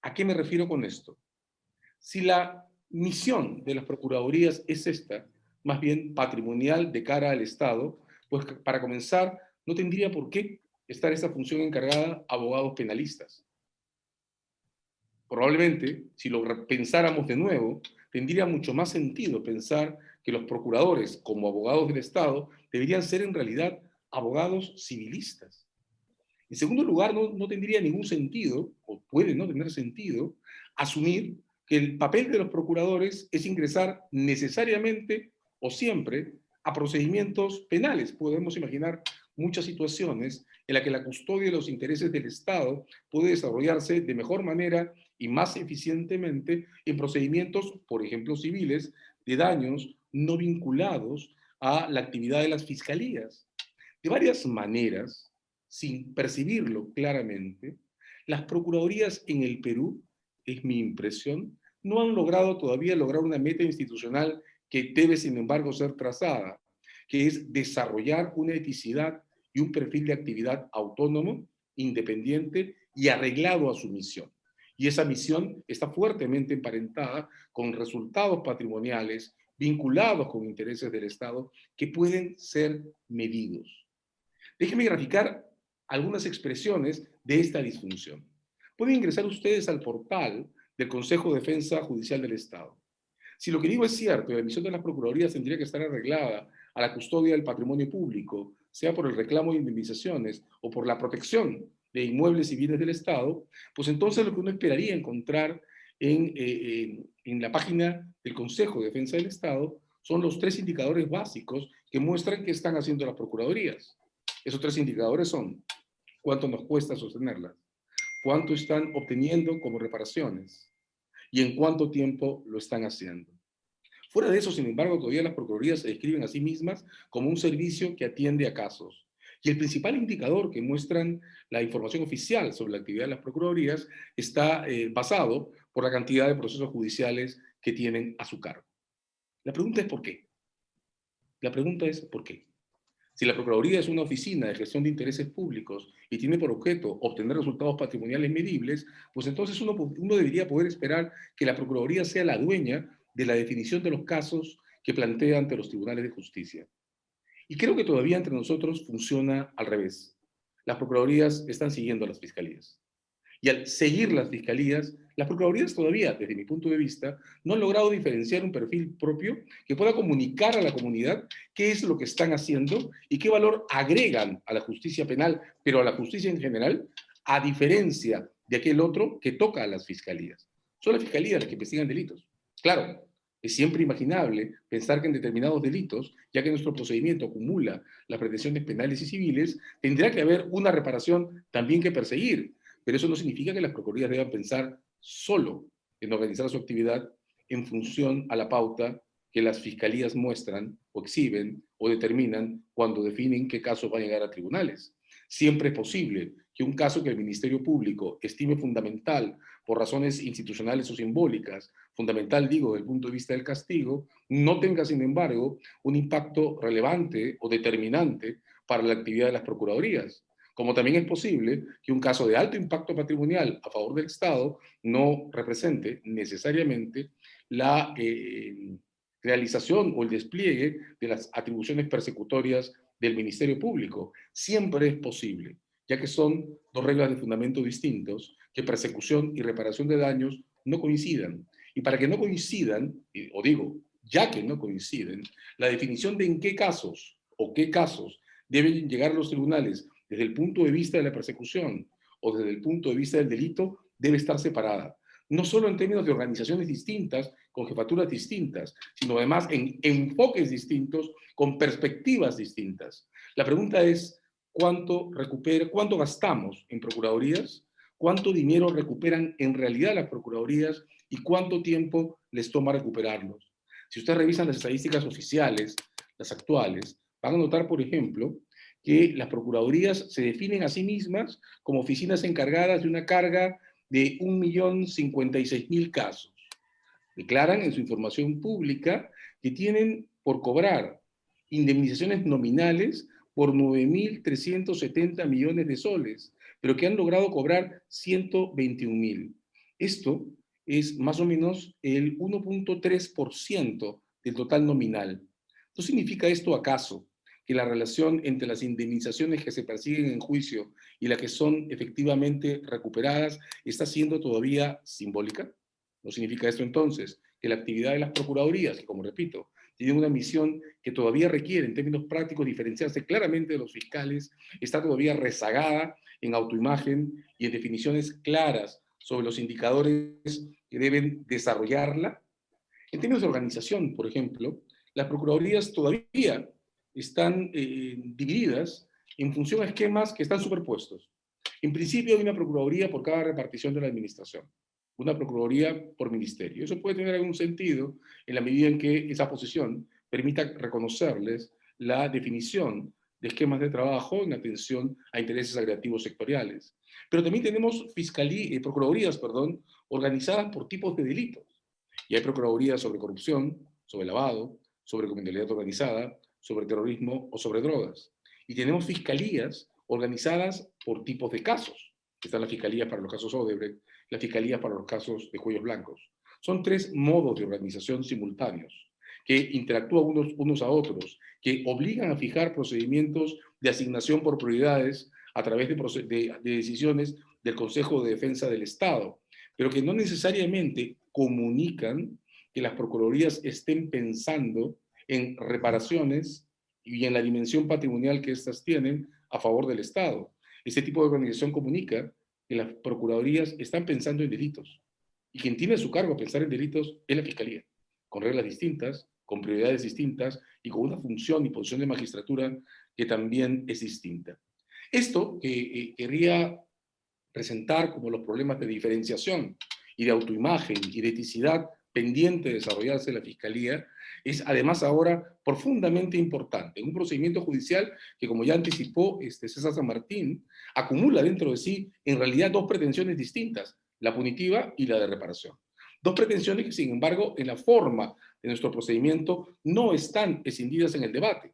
¿A qué me refiero con esto? Si la misión de las procuradurías es esta, más bien patrimonial de cara al Estado, pues para comenzar, no tendría por qué estar esta función encargada a abogados penalistas. Probablemente, si lo pensáramos de nuevo, tendría mucho más sentido pensar que los procuradores, como abogados del Estado, deberían ser en realidad abogados civilistas. En segundo lugar, no tendría ningún sentido, o puede no tener sentido, asumir que el papel de los procuradores es ingresar necesariamente o siempre a procedimientos penales. Podemos imaginar muchas situaciones en las que la custodia de los intereses del Estado puede desarrollarse de mejor manera y más eficientemente en procedimientos, por ejemplo, civiles, de daños no vinculados a la actividad de las fiscalías. De varias maneras, sin percibirlo claramente, las procuradurías en el Perú, es mi impresión, no han logrado todavía lograr una meta institucional que debe, sin embargo, ser trazada, que es desarrollar una eticidad y un perfil de actividad autónomo, independiente y arreglado a su misión. Y esa misión está fuertemente emparentada con resultados patrimoniales vinculados con intereses del Estado que pueden ser medidos. Déjenme graficar algunas expresiones de esta disfunción. Pueden ingresar ustedes al portal del Consejo de Defensa Judicial del Estado. Si lo que digo es cierto, la misión de las procuradurías tendría que estar arreglada a la custodia del patrimonio público, sea por el reclamo de indemnizaciones o por la protección de inmuebles y bienes del Estado, pues entonces lo que uno esperaría encontrar en la página del Consejo de Defensa del Estado son los 3 indicadores básicos que muestran qué están haciendo las procuradurías. Esos 3 indicadores son: cuánto nos cuesta sostenerlas, cuánto están obteniendo como reparaciones y en cuánto tiempo lo están haciendo. Fuera de eso, sin embargo, todavía las procuradurías se describen a sí mismas como un servicio que atiende a casos. Y el principal indicador que muestran la información oficial sobre la actividad de las procuradurías está basado por la cantidad de procesos judiciales que tienen a su cargo. La pregunta es ¿por qué? La pregunta es ¿por qué? Si la Procuraduría es una oficina de gestión de intereses públicos y tiene por objeto obtener resultados patrimoniales medibles, pues entonces uno debería poder esperar que la Procuraduría sea la dueña de la definición de los casos que plantea ante los tribunales de justicia. Y creo que todavía entre nosotros funciona al revés. Las Procuradurías están siguiendo a las fiscalías. Y al seguir las fiscalías, las procuradurías todavía, desde mi punto de vista, no han logrado diferenciar un perfil propio que pueda comunicar a la comunidad qué es lo que están haciendo y qué valor agregan a la justicia penal, pero a la justicia en general, a diferencia de aquel otro que toca a las fiscalías. Son las fiscalías las que investigan delitos. Claro, es siempre imaginable pensar que en determinados delitos, ya que nuestro procedimiento acumula las pretensiones penales y civiles, tendrá que haber una reparación también que perseguir. Pero eso no significa que las procuradurías deban pensar solo en organizar su actividad en función a la pauta que las fiscalías muestran o exhiben o determinan cuando definen qué caso va a llegar a tribunales. Siempre es posible que un caso que el Ministerio Público estime fundamental por razones institucionales o simbólicas, fundamental digo desde el punto de vista del castigo, no tenga sin embargo un impacto relevante o determinante para la actividad de las procuradurías. Como también es posible que un caso de alto impacto patrimonial a favor del Estado no represente necesariamente la realización o el despliegue de las atribuciones persecutorias del Ministerio Público. Siempre es posible, ya que son 2 reglas de fundamento distintos, que persecución y reparación de daños no coincidan. Y para que no coincidan, o digo, ya que no coinciden, la definición de en qué casos o qué casos deben llegar a los tribunales desde el punto de vista de la persecución o desde el punto de vista del delito debe estar separada. No solo en términos de organizaciones distintas, con jefaturas distintas, sino además en enfoques distintos, con perspectivas distintas. La pregunta es, ¿cuánto gastamos en procuradurías? ¿Cuánto dinero recuperan en realidad las procuradurías? ¿Y cuánto tiempo les toma recuperarlos? Si ustedes revisan las estadísticas oficiales, las actuales, van a notar, por ejemplo, que las procuradurías se definen a sí mismas como oficinas encargadas de una carga de 1.056.000 casos. Declaran en su información pública que tienen por cobrar indemnizaciones nominales por 9.370 millones de soles, pero que han logrado cobrar 121.000. Esto es más o menos el 1.3% del total nominal. ¿No significa esto acaso que la relación entre las indemnizaciones que se persiguen en juicio y las que son efectivamente recuperadas está siendo todavía simbólica? ¿No significa esto entonces que la actividad de las procuradurías, que como repito, tienen una misión que todavía requiere en términos prácticos diferenciarse claramente de los fiscales, está todavía rezagada en autoimagen y en definiciones claras sobre los indicadores que deben desarrollarla? En términos de organización, por ejemplo, las procuradurías todavía están divididas en función a esquemas que están superpuestos. En principio hay una procuraduría por cada repartición de la administración, una procuraduría por ministerio. Eso puede tener algún sentido en la medida en que esa posición permita reconocerles la definición de esquemas de trabajo en atención a intereses agregativos sectoriales. Pero también tenemos procuradurías organizadas por tipos de delitos. Y hay procuradurías sobre corrupción, sobre lavado, sobre criminalidad organizada, sobre terrorismo o sobre drogas. Y tenemos fiscalías organizadas por tipos de casos. Están las fiscalías para los casos Odebrecht, las fiscalías para los casos de cuellos blancos. Son tres modos de organización simultáneos que interactúan unos a otros, que obligan a fijar procedimientos de asignación por prioridades a través de decisiones del Consejo de Defensa del Estado, pero que no necesariamente comunican que las procuradurías estén pensando en reparaciones y en la dimensión patrimonial que éstas tienen a favor del Estado. Este tipo de organización comunica que las procuradurías están pensando en delitos y quien tiene a su cargo pensar en delitos es la Fiscalía, con reglas distintas, con prioridades distintas y con una función y posición de magistratura que también es distinta. Esto que querría presentar como los problemas de diferenciación y de autoimagen y de eticidad pendiente de desarrollarse en la Fiscalía, es además ahora profundamente importante. Un procedimiento judicial que, como ya anticipó César San Martín, acumula dentro de sí en realidad dos pretensiones distintas, la punitiva y la de reparación. Dos pretensiones que, sin embargo, en la forma de nuestro procedimiento no están escindidas en el debate.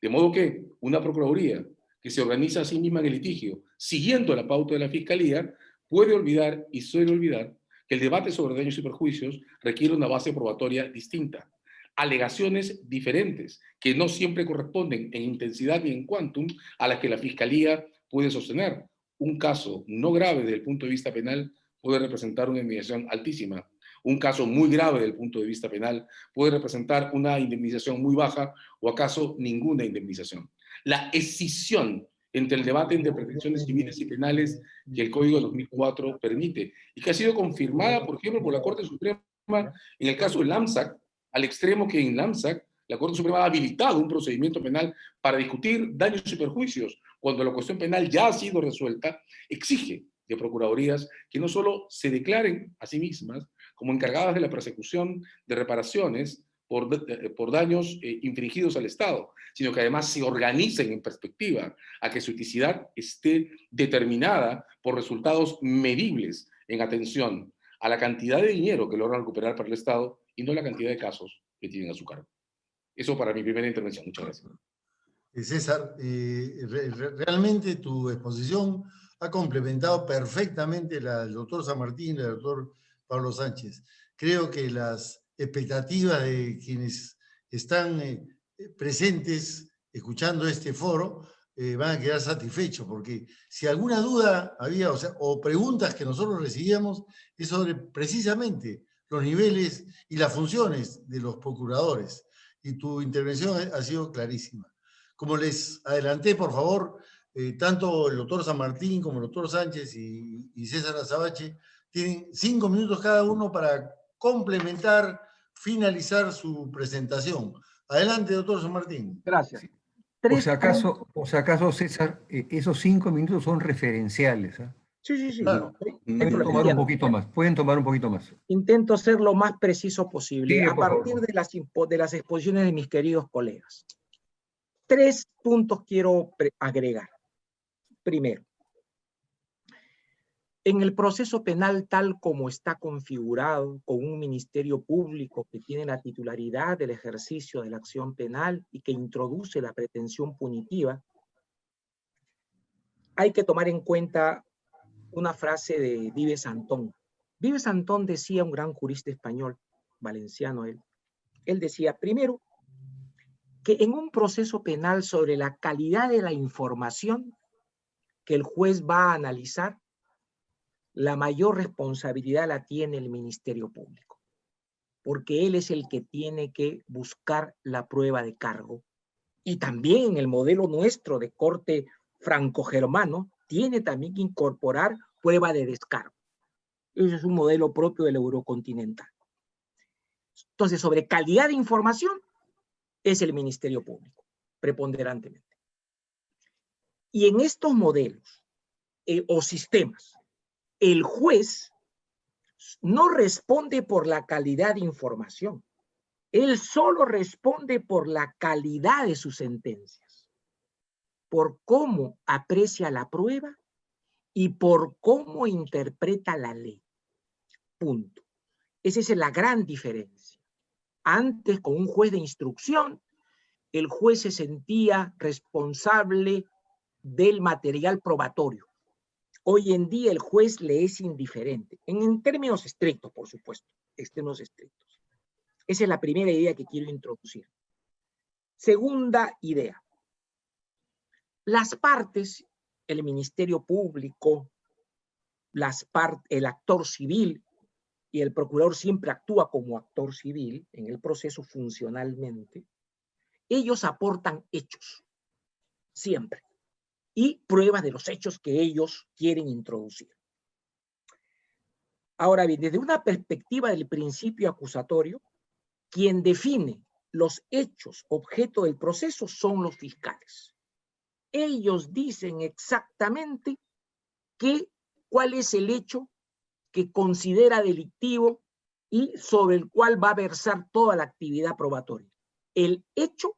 De modo que una Procuraduría que se organiza a sí misma en el litigio, siguiendo la pauta de la Fiscalía, puede olvidar y suele olvidar que el debate sobre daños y perjuicios requiere una base probatoria distinta, alegaciones diferentes, que no siempre corresponden en intensidad ni en quantum a las que la Fiscalía puede sostener. Un caso no grave desde el punto de vista penal puede representar una indemnización altísima. Un caso muy grave desde el punto de vista penal puede representar una indemnización muy baja o acaso ninguna indemnización. La escisión entre el debate entre pretensiones civiles y penales que el Código de 2004 permite y que ha sido confirmada, por ejemplo, por la Corte Suprema en el caso de LAMSAC, al extremo que en LAMSAC la Corte Suprema ha habilitado un procedimiento penal para discutir daños y perjuicios cuando la cuestión penal ya ha sido resuelta, exige de procuradurías que no solo se declaren a sí mismas como encargadas de la persecución de reparaciones por daños infringidos al Estado, sino que además se organicen en perspectiva a que su eticidad esté determinada por resultados medibles en atención a la cantidad de dinero que logran recuperar para el Estado y no la cantidad de casos que tienen a su cargo. Eso para mi primera intervención. Muchas gracias. César, realmente tu exposición ha complementado perfectamente la del doctor San Martín y la del doctor Pablo Sánchez. Creo que las expectativas de quienes están presentes escuchando este foro van a quedar satisfechos, porque si alguna duda había, o preguntas que nosotros recibíamos, es sobre precisamente los niveles y las funciones de los procuradores. Y tu intervención ha sido clarísima. Como les adelanté, por favor, tanto el doctor San Martín como el doctor Sánchez y César Azabache tienen 5 minutos cada uno para complementar finalizar su presentación. Adelante, doctor San Martín. Gracias. Sí. Tres Por si acaso, César, esos 5 minutos son referenciales. ¿Ah? Sí. Claro. Pueden tomar un poquito más. Pueden tomar un poquito más. Intento ser lo más preciso posible, Sigue, a por partir favor. de las exposiciones de mis queridos colegas. 3 puntos quiero agregar. Primero, en el proceso penal tal como está configurado, con un ministerio público que tiene la titularidad del ejercicio de la acción penal y que introduce la pretensión punitiva, hay que tomar en cuenta una frase de Vives Antón. Vives Antón decía, un gran jurista español, valenciano él decía, primero, que en un proceso penal sobre la calidad de la información que el juez va a analizar, la mayor responsabilidad la tiene el Ministerio Público, porque él es el que tiene que buscar la prueba de cargo. Y también en el modelo nuestro de corte franco-germano, tiene también que incorporar prueba de descargo. Ese es un modelo propio del eurocontinental. Entonces, sobre calidad de información, es el Ministerio Público, preponderantemente. Y en estos modelos o sistemas, el juez no responde por la calidad de información. Él solo responde por la calidad de sus sentencias, por cómo aprecia la prueba y por cómo interpreta la ley. Punto. Esa es la gran diferencia. Antes, con un juez de instrucción, el juez se sentía responsable del material probatorio. Hoy en día el juez le es indiferente, en términos estrictos, por supuesto, extremos estrictos. Esa es la primera idea que quiero introducir. Segunda idea. Las partes, el Ministerio Público, el actor civil, y el procurador siempre actúa como actor civil en el proceso funcionalmente, ellos aportan hechos, siempre, y pruebas de los hechos que ellos quieren introducir. Ahora bien, desde una perspectiva del principio acusatorio, quien define los hechos objeto del proceso son los fiscales. Ellos dicen exactamente cuál es el hecho que considera delictivo y sobre el cual va a versar toda la actividad probatoria. El hecho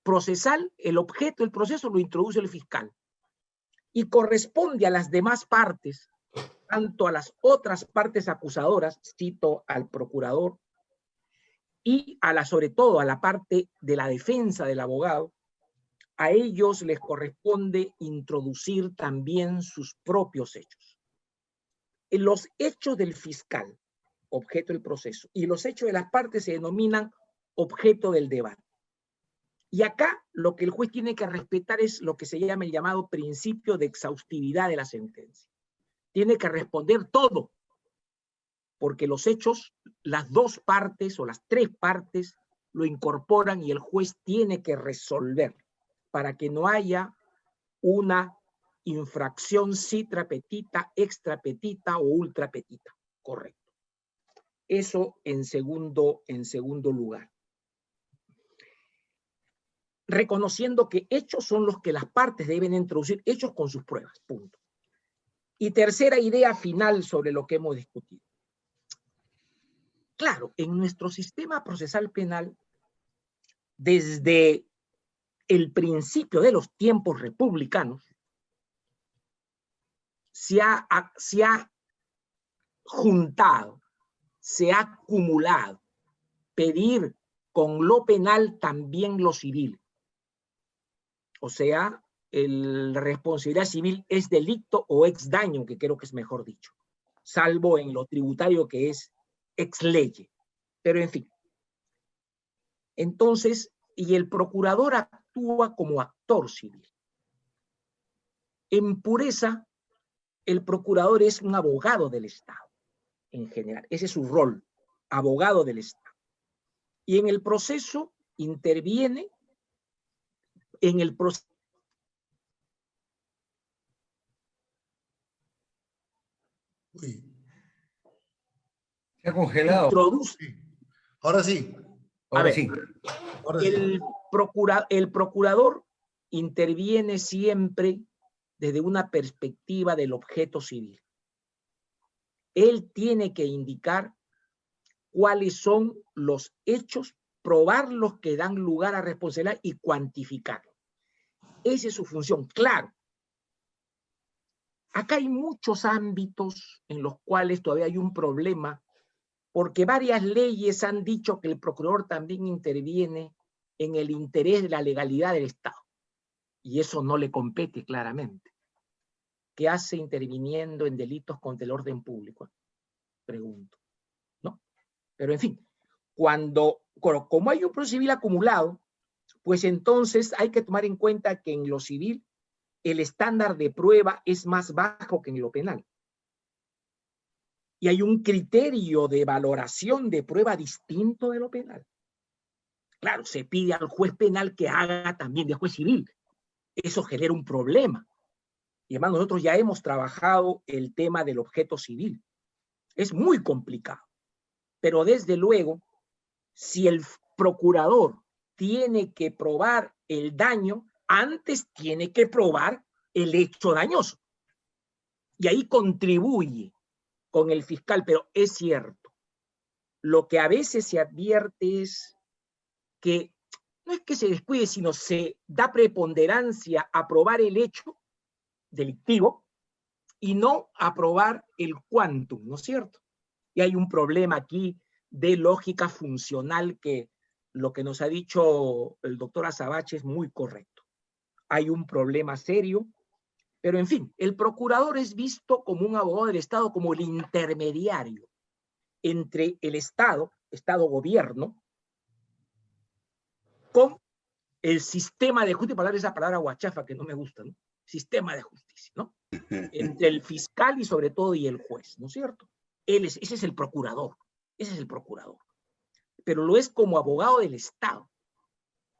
procesal, el objeto del proceso lo introduce el fiscal y corresponde a las demás partes, tanto a las otras partes acusadoras, cito al procurador, y sobre todo a la parte de la defensa del abogado, a ellos les corresponde introducir también sus propios hechos. En los hechos del fiscal, objeto del proceso, y los hechos de las partes se denominan objeto del debate. Y acá lo que el juez tiene que respetar es lo que se llama el llamado principio de exhaustividad de la sentencia. Tiene que responder todo, porque los hechos, las dos partes o las tres partes lo incorporan y el juez tiene que resolver para que no haya una infracción citra petita, extra petita o ultra petita. Correcto. Eso en segundo lugar. Reconociendo que hechos son los que las partes deben introducir, hechos con sus pruebas, punto. Y tercera idea final sobre lo que hemos discutido. Claro, en nuestro sistema procesal penal, desde el principio de los tiempos republicanos, se ha juntado, se ha acumulado, pedir con lo penal también lo civil. O sea, la responsabilidad civil es delito o ex daño, que creo que es mejor dicho, salvo en lo tributario que es ex lege. Pero en fin. Entonces, y el procurador actúa como actor civil. En pureza, el procurador es un abogado del Estado, en general. Ese es su rol, abogado del Estado. Y en el proceso interviene, en el proceso. Se ha congelado. Introduce. Sí. Ahora sí. Ahora ver, sí. Ahora sí. El procurador interviene siempre desde una perspectiva del objeto civil. Él tiene que indicar cuáles son los hechos, probar los que dan lugar a responsabilidad y cuantificarlo. Esa es su función, claro. Acá hay muchos ámbitos en los cuales todavía hay un problema, porque varias leyes han dicho que el procurador también interviene en el interés de la legalidad del Estado. Y eso no le compete claramente. ¿Qué hace interviniendo en delitos contra el orden público? Pregunto, ¿no? Pero en fin, como hay un proceso civil acumulado, pues entonces hay que tomar en cuenta que en lo civil el estándar de prueba es más bajo que en lo penal. Y hay un criterio de valoración de prueba distinto de lo penal. Claro, se pide al juez penal que haga también de juez civil. Eso genera un problema. Y además nosotros ya hemos trabajado el tema del objeto civil. Es muy complicado. Pero desde luego, si el procurador tiene que probar el daño, antes tiene que probar el hecho dañoso. Y ahí contribuye con el fiscal, pero es cierto. Lo que a veces se advierte es que no es que se descuide, sino se da preponderancia a probar el hecho delictivo y no a probar el quantum, ¿no es cierto? Y hay un problema aquí de lógica funcional que lo que nos ha dicho el doctor Azabache es muy correcto. Hay un problema serio, pero en fin, el procurador es visto como un abogado del Estado, como el intermediario entre el Estado, Estado-gobierno, con el sistema de justicia, para dar esa palabra guachafa que no me gusta, ¿no? Sistema de justicia, ¿no? Entre el fiscal y sobre todo y el juez, ¿no es cierto? Ese es el procurador, ese es el procurador. Pero lo es como abogado del Estado.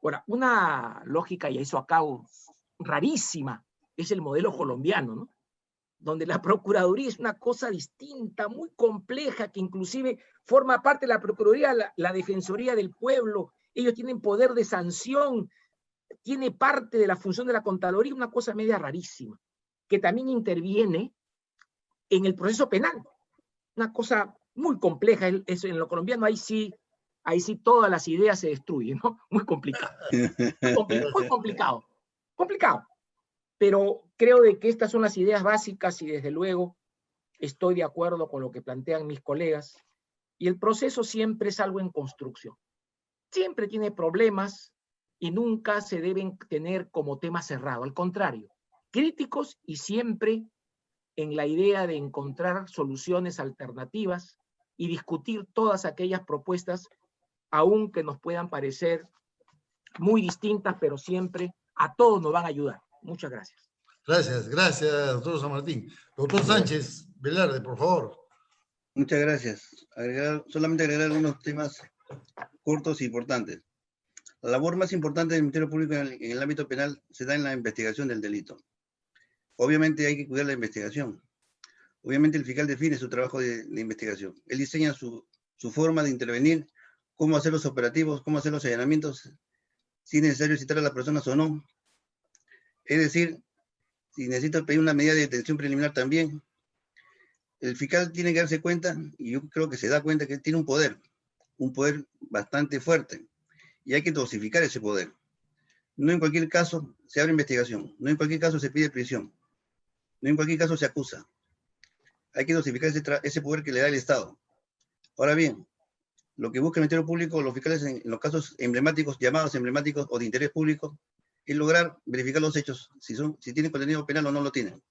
Ahora, una lógica, y eso acá rarísima, es el modelo colombiano, ¿no? Donde la procuraduría es una cosa distinta, muy compleja, que inclusive forma parte de la procuraduría, la defensoría del pueblo. Ellos tienen poder de sanción, tiene parte de la función de la Contraloría, una cosa media rarísima, que también interviene en el proceso penal. Una cosa muy compleja, eso en lo colombiano ahí sí todas las ideas se destruyen, ¿no? Muy complicado. Muy complicado. Complicado. Pero creo de que estas son las ideas básicas y desde luego estoy de acuerdo con lo que plantean mis colegas. Y el proceso siempre es algo en construcción. Siempre tiene problemas y nunca se deben tener como tema cerrado. Al contrario, críticos y siempre en la idea de encontrar soluciones alternativas y discutir todas aquellas propuestas, aun que nos puedan parecer muy distintas, pero siempre a todos nos van a ayudar. Muchas gracias. Gracias, doctor San Martín. Doctor Sánchez Velarde, por favor. Muchas gracias. Solamente agregar algunos temas cortos e importantes. La labor más importante del Ministerio Público en el ámbito penal se da en la investigación del delito. Obviamente hay que cuidar la investigación. Obviamente el fiscal define su trabajo de investigación. Él diseña su forma de intervenir, cómo hacer los operativos, cómo hacer los allanamientos, si es necesario citar a las personas o no. Es decir, si necesita pedir una medida de detención preliminar también. El fiscal tiene que darse cuenta, y yo creo que se da cuenta, que tiene un poder bastante fuerte, y hay que dosificar ese poder. No en cualquier caso se abre investigación, no en cualquier caso se pide prisión, no en cualquier caso se acusa. Hay que dosificar ese poder que le da el Estado. Ahora bien, lo que busca el Ministerio Público, los fiscales en los casos emblemáticos, llamados emblemáticos o de interés público, es lograr verificar los hechos, si tienen contenido penal o no lo tienen,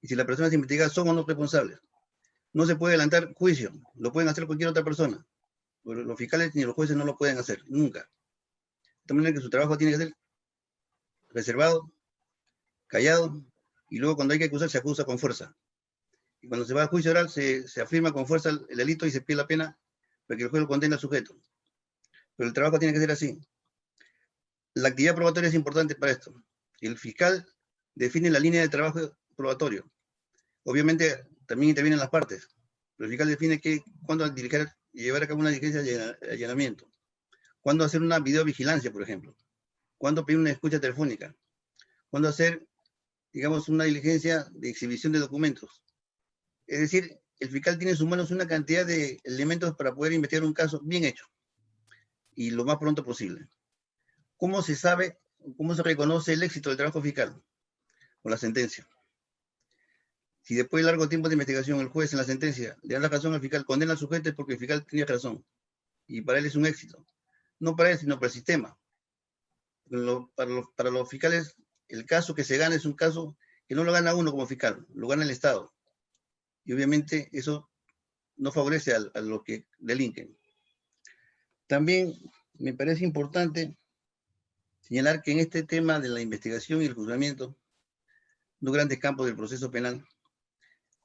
y si las personas investigadas son o no responsables. No se puede adelantar juicio, lo pueden hacer cualquier otra persona, pero los fiscales ni los jueces no lo pueden hacer, nunca. De manera que su trabajo tiene que ser reservado, callado, y luego cuando hay que acusar, se acusa con fuerza. Y cuando se va a juicio oral, se afirma con fuerza el delito y se pide la pena para que el juez lo condene al sujeto. Pero el trabajo tiene que ser así. La actividad probatoria es importante para esto. El fiscal define la línea de trabajo probatorio. Obviamente también intervienen las partes. Pero el fiscal define cuándo dirigir y llevar a cabo una diligencia de allanamiento? ¿Cuándo hacer una videovigilancia, por ejemplo? ¿Cuándo pedir una escucha telefónica? ¿Cuándo hacer, digamos, una diligencia de exhibición de documentos? Es decir, el fiscal tiene en sus manos una cantidad de elementos para poder investigar un caso bien hecho y lo más pronto posible. ¿Cómo se sabe, cómo se reconoce el éxito del trabajo fiscal? Con la sentencia. Si después de largo tiempo de investigación el juez en la sentencia le da la razón al fiscal, condena al sujeto es porque el fiscal tenía razón y para él es un éxito. No para él, sino para el sistema. Para los fiscales, el caso que se gana es un caso que no lo gana uno como fiscal, lo gana el Estado. Y obviamente eso no favorece a los que delinquen. También me parece importante señalar que en este tema de la investigación y el juzgamiento, dos grandes campos del proceso penal,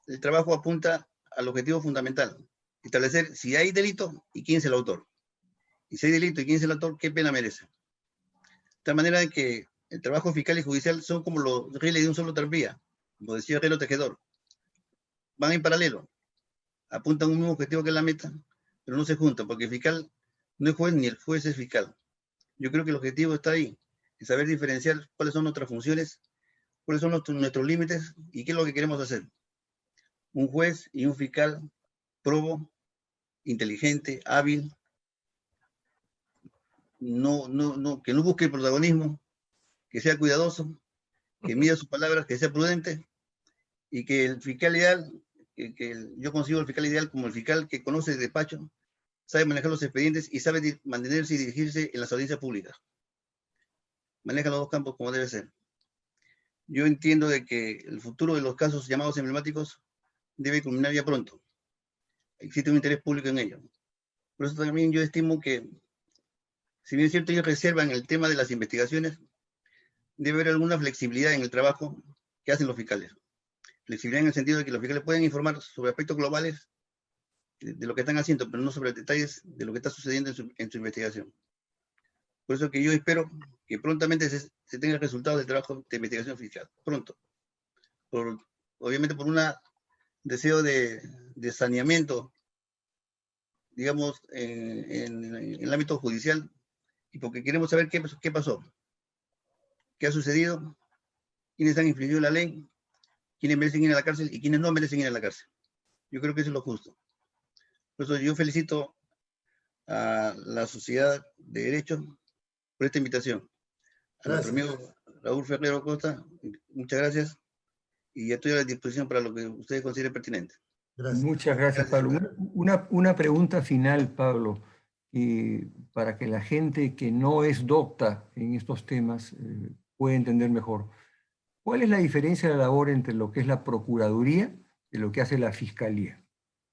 el trabajo apunta al objetivo fundamental, establecer si hay delito y quién es el autor. Y si hay delito y quién es el autor, ¿qué pena merece? De tal manera que el trabajo fiscal y judicial son como los rieles de un solo tranvía, como decía Relo Tejedor. Van en paralelo, apuntan a un mismo objetivo que es la meta, pero no se juntan, porque el fiscal no es juez ni el juez es fiscal. Yo creo que el objetivo está ahí, en saber diferenciar cuáles son nuestras funciones, cuáles son nuestros límites y qué es lo que queremos hacer. Un juez y un fiscal probo, inteligente, hábil, que no busque el protagonismo, que sea cuidadoso, que mida sus palabras, que sea prudente, y que el fiscal ideal, yo consigo el fiscal ideal como el fiscal que conoce el despacho, sabe manejar los expedientes y sabe mantenerse y dirigirse en las audiencias públicas. Maneja los dos campos como debe ser. Yo entiendo de que el futuro de los casos llamados emblemáticos debe culminar ya pronto. Existe un interés público en ello. Por eso también yo estimo que, si bien es cierto, ellos reservan el tema de las investigaciones, debe haber alguna flexibilidad en el trabajo que hacen los fiscales. Flexibilidad en el sentido de que los fiscales pueden informar sobre aspectos globales de lo que están haciendo, pero no sobre detalles de lo que está sucediendo en su investigación. Por eso que yo espero que prontamente se tenga el resultado del trabajo de investigación fiscal. Pronto. Obviamente por un deseo de saneamiento, digamos, en el ámbito judicial, y porque queremos saber qué pasó, qué ha sucedido, quiénes han infringido la ley, quiénes merecen ir a la cárcel y quiénes no merecen ir a la cárcel. Yo creo que eso es lo justo. Por eso yo felicito a la Sociedad de Derecho por esta invitación. A nuestro amigo Raúl Ferrero Costa, muchas gracias y ya estoy a la disposición para lo que ustedes consideren pertinente. Gracias. Muchas gracias, Pablo. Una pregunta final, Pablo, para que la gente que no es docta en estos temas pueda entender mejor. ¿Cuál es la diferencia de la labor entre lo que es la Procuraduría y lo que hace la Fiscalía?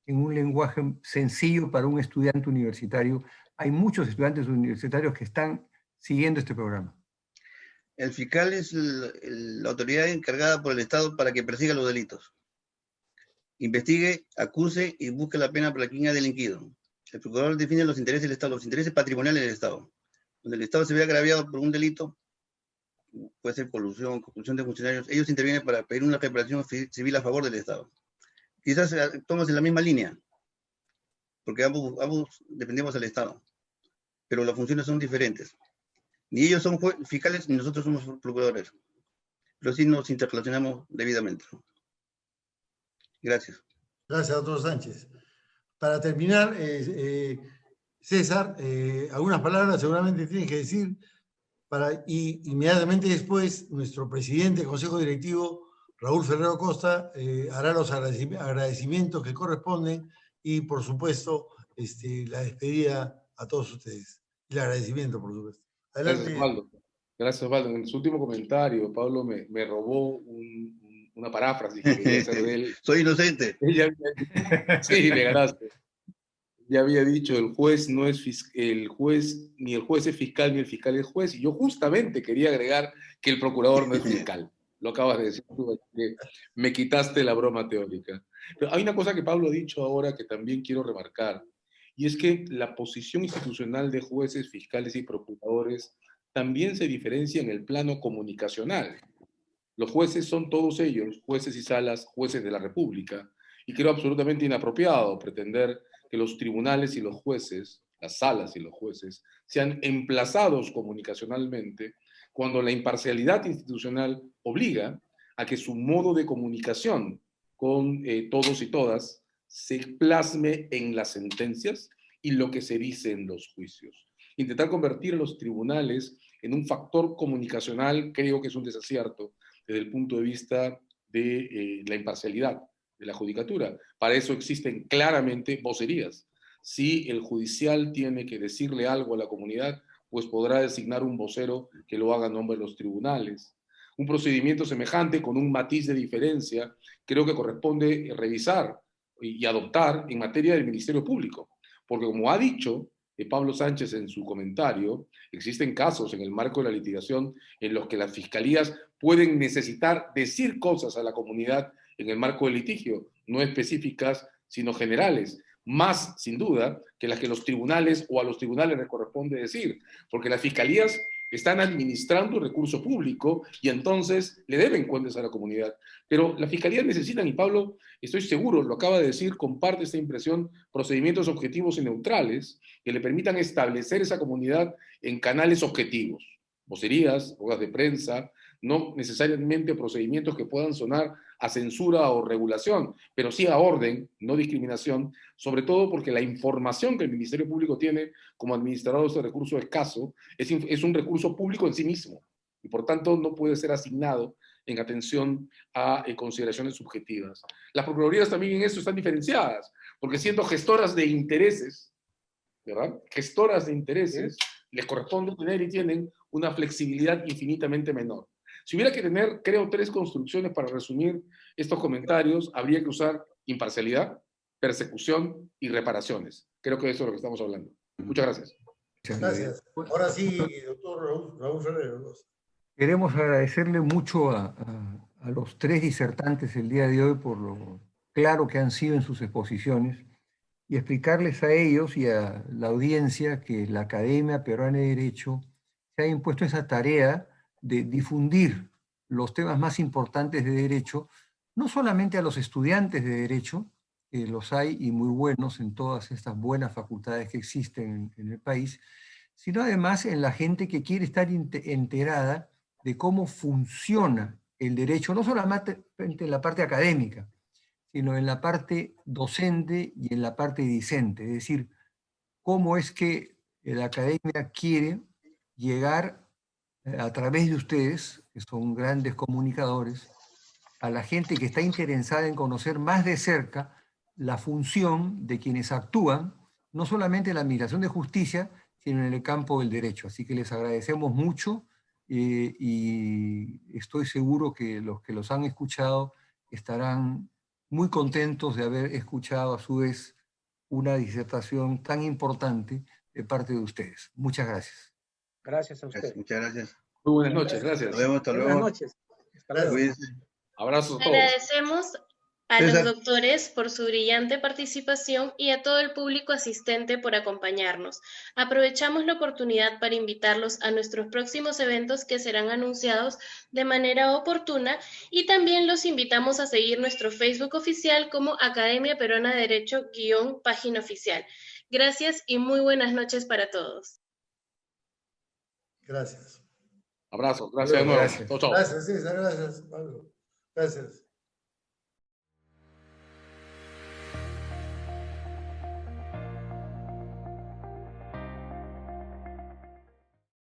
En un lenguaje sencillo para un estudiante universitario. Hay muchos estudiantes universitarios que están siguiendo este programa. El fiscal es la autoridad encargada por el Estado para que persiga los delitos. Investigue, acuse y busque la pena para quien ha delinquido. El procurador define los intereses del Estado, los intereses patrimoniales del Estado. Donde el Estado se ve agraviado por un delito, puede ser colusión, corrupción de funcionarios, ellos intervienen para pedir una reparación civil a favor del Estado. Quizás estamos en la misma línea, porque ambos dependemos del Estado, pero las funciones son diferentes. Ni ellos son fiscales, ni nosotros somos procuradores, pero sí nos interrelacionamos debidamente. Gracias. Gracias, doctor Sánchez. Para terminar, César, algunas palabras seguramente tienes que decir, y inmediatamente después nuestro presidente del Consejo Directivo, Raúl Ferrero Costa, hará los agradecimientos que corresponden y, por supuesto, la despedida a todos ustedes. El agradecimiento, por supuesto. Adelante. Gracias, Osvaldo. Gracias, Osvaldo. En su último comentario, Pablo me robó una paráfrasis que quería hacer de él. Soy inocente. Sí, me ganaste. Ya había dicho, el juez no es el juez, ni el juez es fiscal, ni el fiscal es juez. Y yo justamente quería agregar que el procurador no es fiscal. Lo acabas de decir tú, que me quitaste la broma teórica. Pero hay una cosa que Pablo ha dicho ahora que también quiero remarcar, y es que la posición institucional de jueces, fiscales y procuradores también se diferencia en el plano comunicacional. Los jueces son todos ellos, jueces y salas, jueces de la República, y creo absolutamente inapropiado pretender que los tribunales y los jueces, las salas y los jueces, sean emplazados comunicacionalmente cuando la imparcialidad institucional obliga a que su modo de comunicación con todos y todas se plasme en las sentencias y lo que se dice en los juicios. Intentar convertir a los tribunales en un factor comunicacional creo que es un desacierto desde el punto de vista de la imparcialidad de la judicatura. Para eso existen claramente vocerías. Si el judicial tiene que decirle algo a la comunidad, pues podrá designar un vocero que lo haga a nombre de los tribunales. Un procedimiento semejante, con un matiz de diferencia, creo que corresponde revisar y adoptar en materia del Ministerio Público. Porque como ha dicho Pablo Sánchez en su comentario, existen casos en el marco de la litigación en los que las fiscalías pueden necesitar decir cosas a la comunidad en el marco del litigio, no específicas, sino generales, más, sin duda, que las que los tribunales o a los tribunales les corresponde decir, porque las fiscalías están administrando recurso público y entonces le deben cuentas a la comunidad. Pero las fiscalías necesitan, y Pablo, estoy seguro, lo acaba de decir, comparte esta impresión, procedimientos objetivos y neutrales que le permitan establecer esa comunidad en canales objetivos, vocerías, ruedas de prensa, no necesariamente procedimientos que puedan sonar a censura o regulación, pero sí a orden, no discriminación, sobre todo porque la información que el Ministerio Público tiene como administrador de este recurso escaso es un recurso público en sí mismo y por tanto no puede ser asignado en atención a consideraciones subjetivas. Las procuradurías también en eso están diferenciadas, porque siendo gestoras de intereses, ¿verdad? Gestoras de intereses, les corresponde tener y tienen una flexibilidad infinitamente menor. Si hubiera que tener, creo, 3 construcciones para resumir estos comentarios, habría que usar imparcialidad, persecución y reparaciones. Creo que eso es lo que estamos hablando. Muchas gracias. Gracias. Ahora sí, doctor Raúl Ferrer. Queremos agradecerle mucho a los 3 disertantes el día de hoy por lo claro que han sido en sus exposiciones y explicarles a ellos y a la audiencia que la Academia Peruana de Derecho se ha impuesto esa tarea de difundir los temas más importantes de derecho, no solamente a los estudiantes de derecho, que los hay y muy buenos en todas estas buenas facultades que existen en el país, sino además en la gente que quiere estar enterada de cómo funciona el derecho, no solamente en la parte académica, sino en la parte docente y en la parte discente, es decir, cómo es que la academia quiere llegar a través de ustedes, que son grandes comunicadores, a la gente que está interesada en conocer más de cerca la función de quienes actúan, no solamente en la administración de justicia, sino en el campo del derecho. Así que les agradecemos mucho y estoy seguro que los han escuchado estarán muy contentos de haber escuchado a su vez una disertación tan importante de parte de ustedes. Muchas gracias. Gracias a usted. Muchas gracias. Muy buenas noches, gracias. Nos vemos, hasta luego. Buenas noches. Hasta luego. Cuídense. Abrazos a todos. Agradecemos a César. los doctores por su brillante participación y a todo el público asistente por acompañarnos. Aprovechamos la oportunidad para invitarlos a nuestros próximos eventos que serán anunciados de manera oportuna y también los invitamos a seguir nuestro Facebook oficial como Academia Peruana de Derecho _ página oficial. Gracias y muy buenas noches para todos. Gracias. Abrazos, gracias de nuevo. Gracias. Chau, chau. Gracias, César. Gracias, Pablo. Gracias.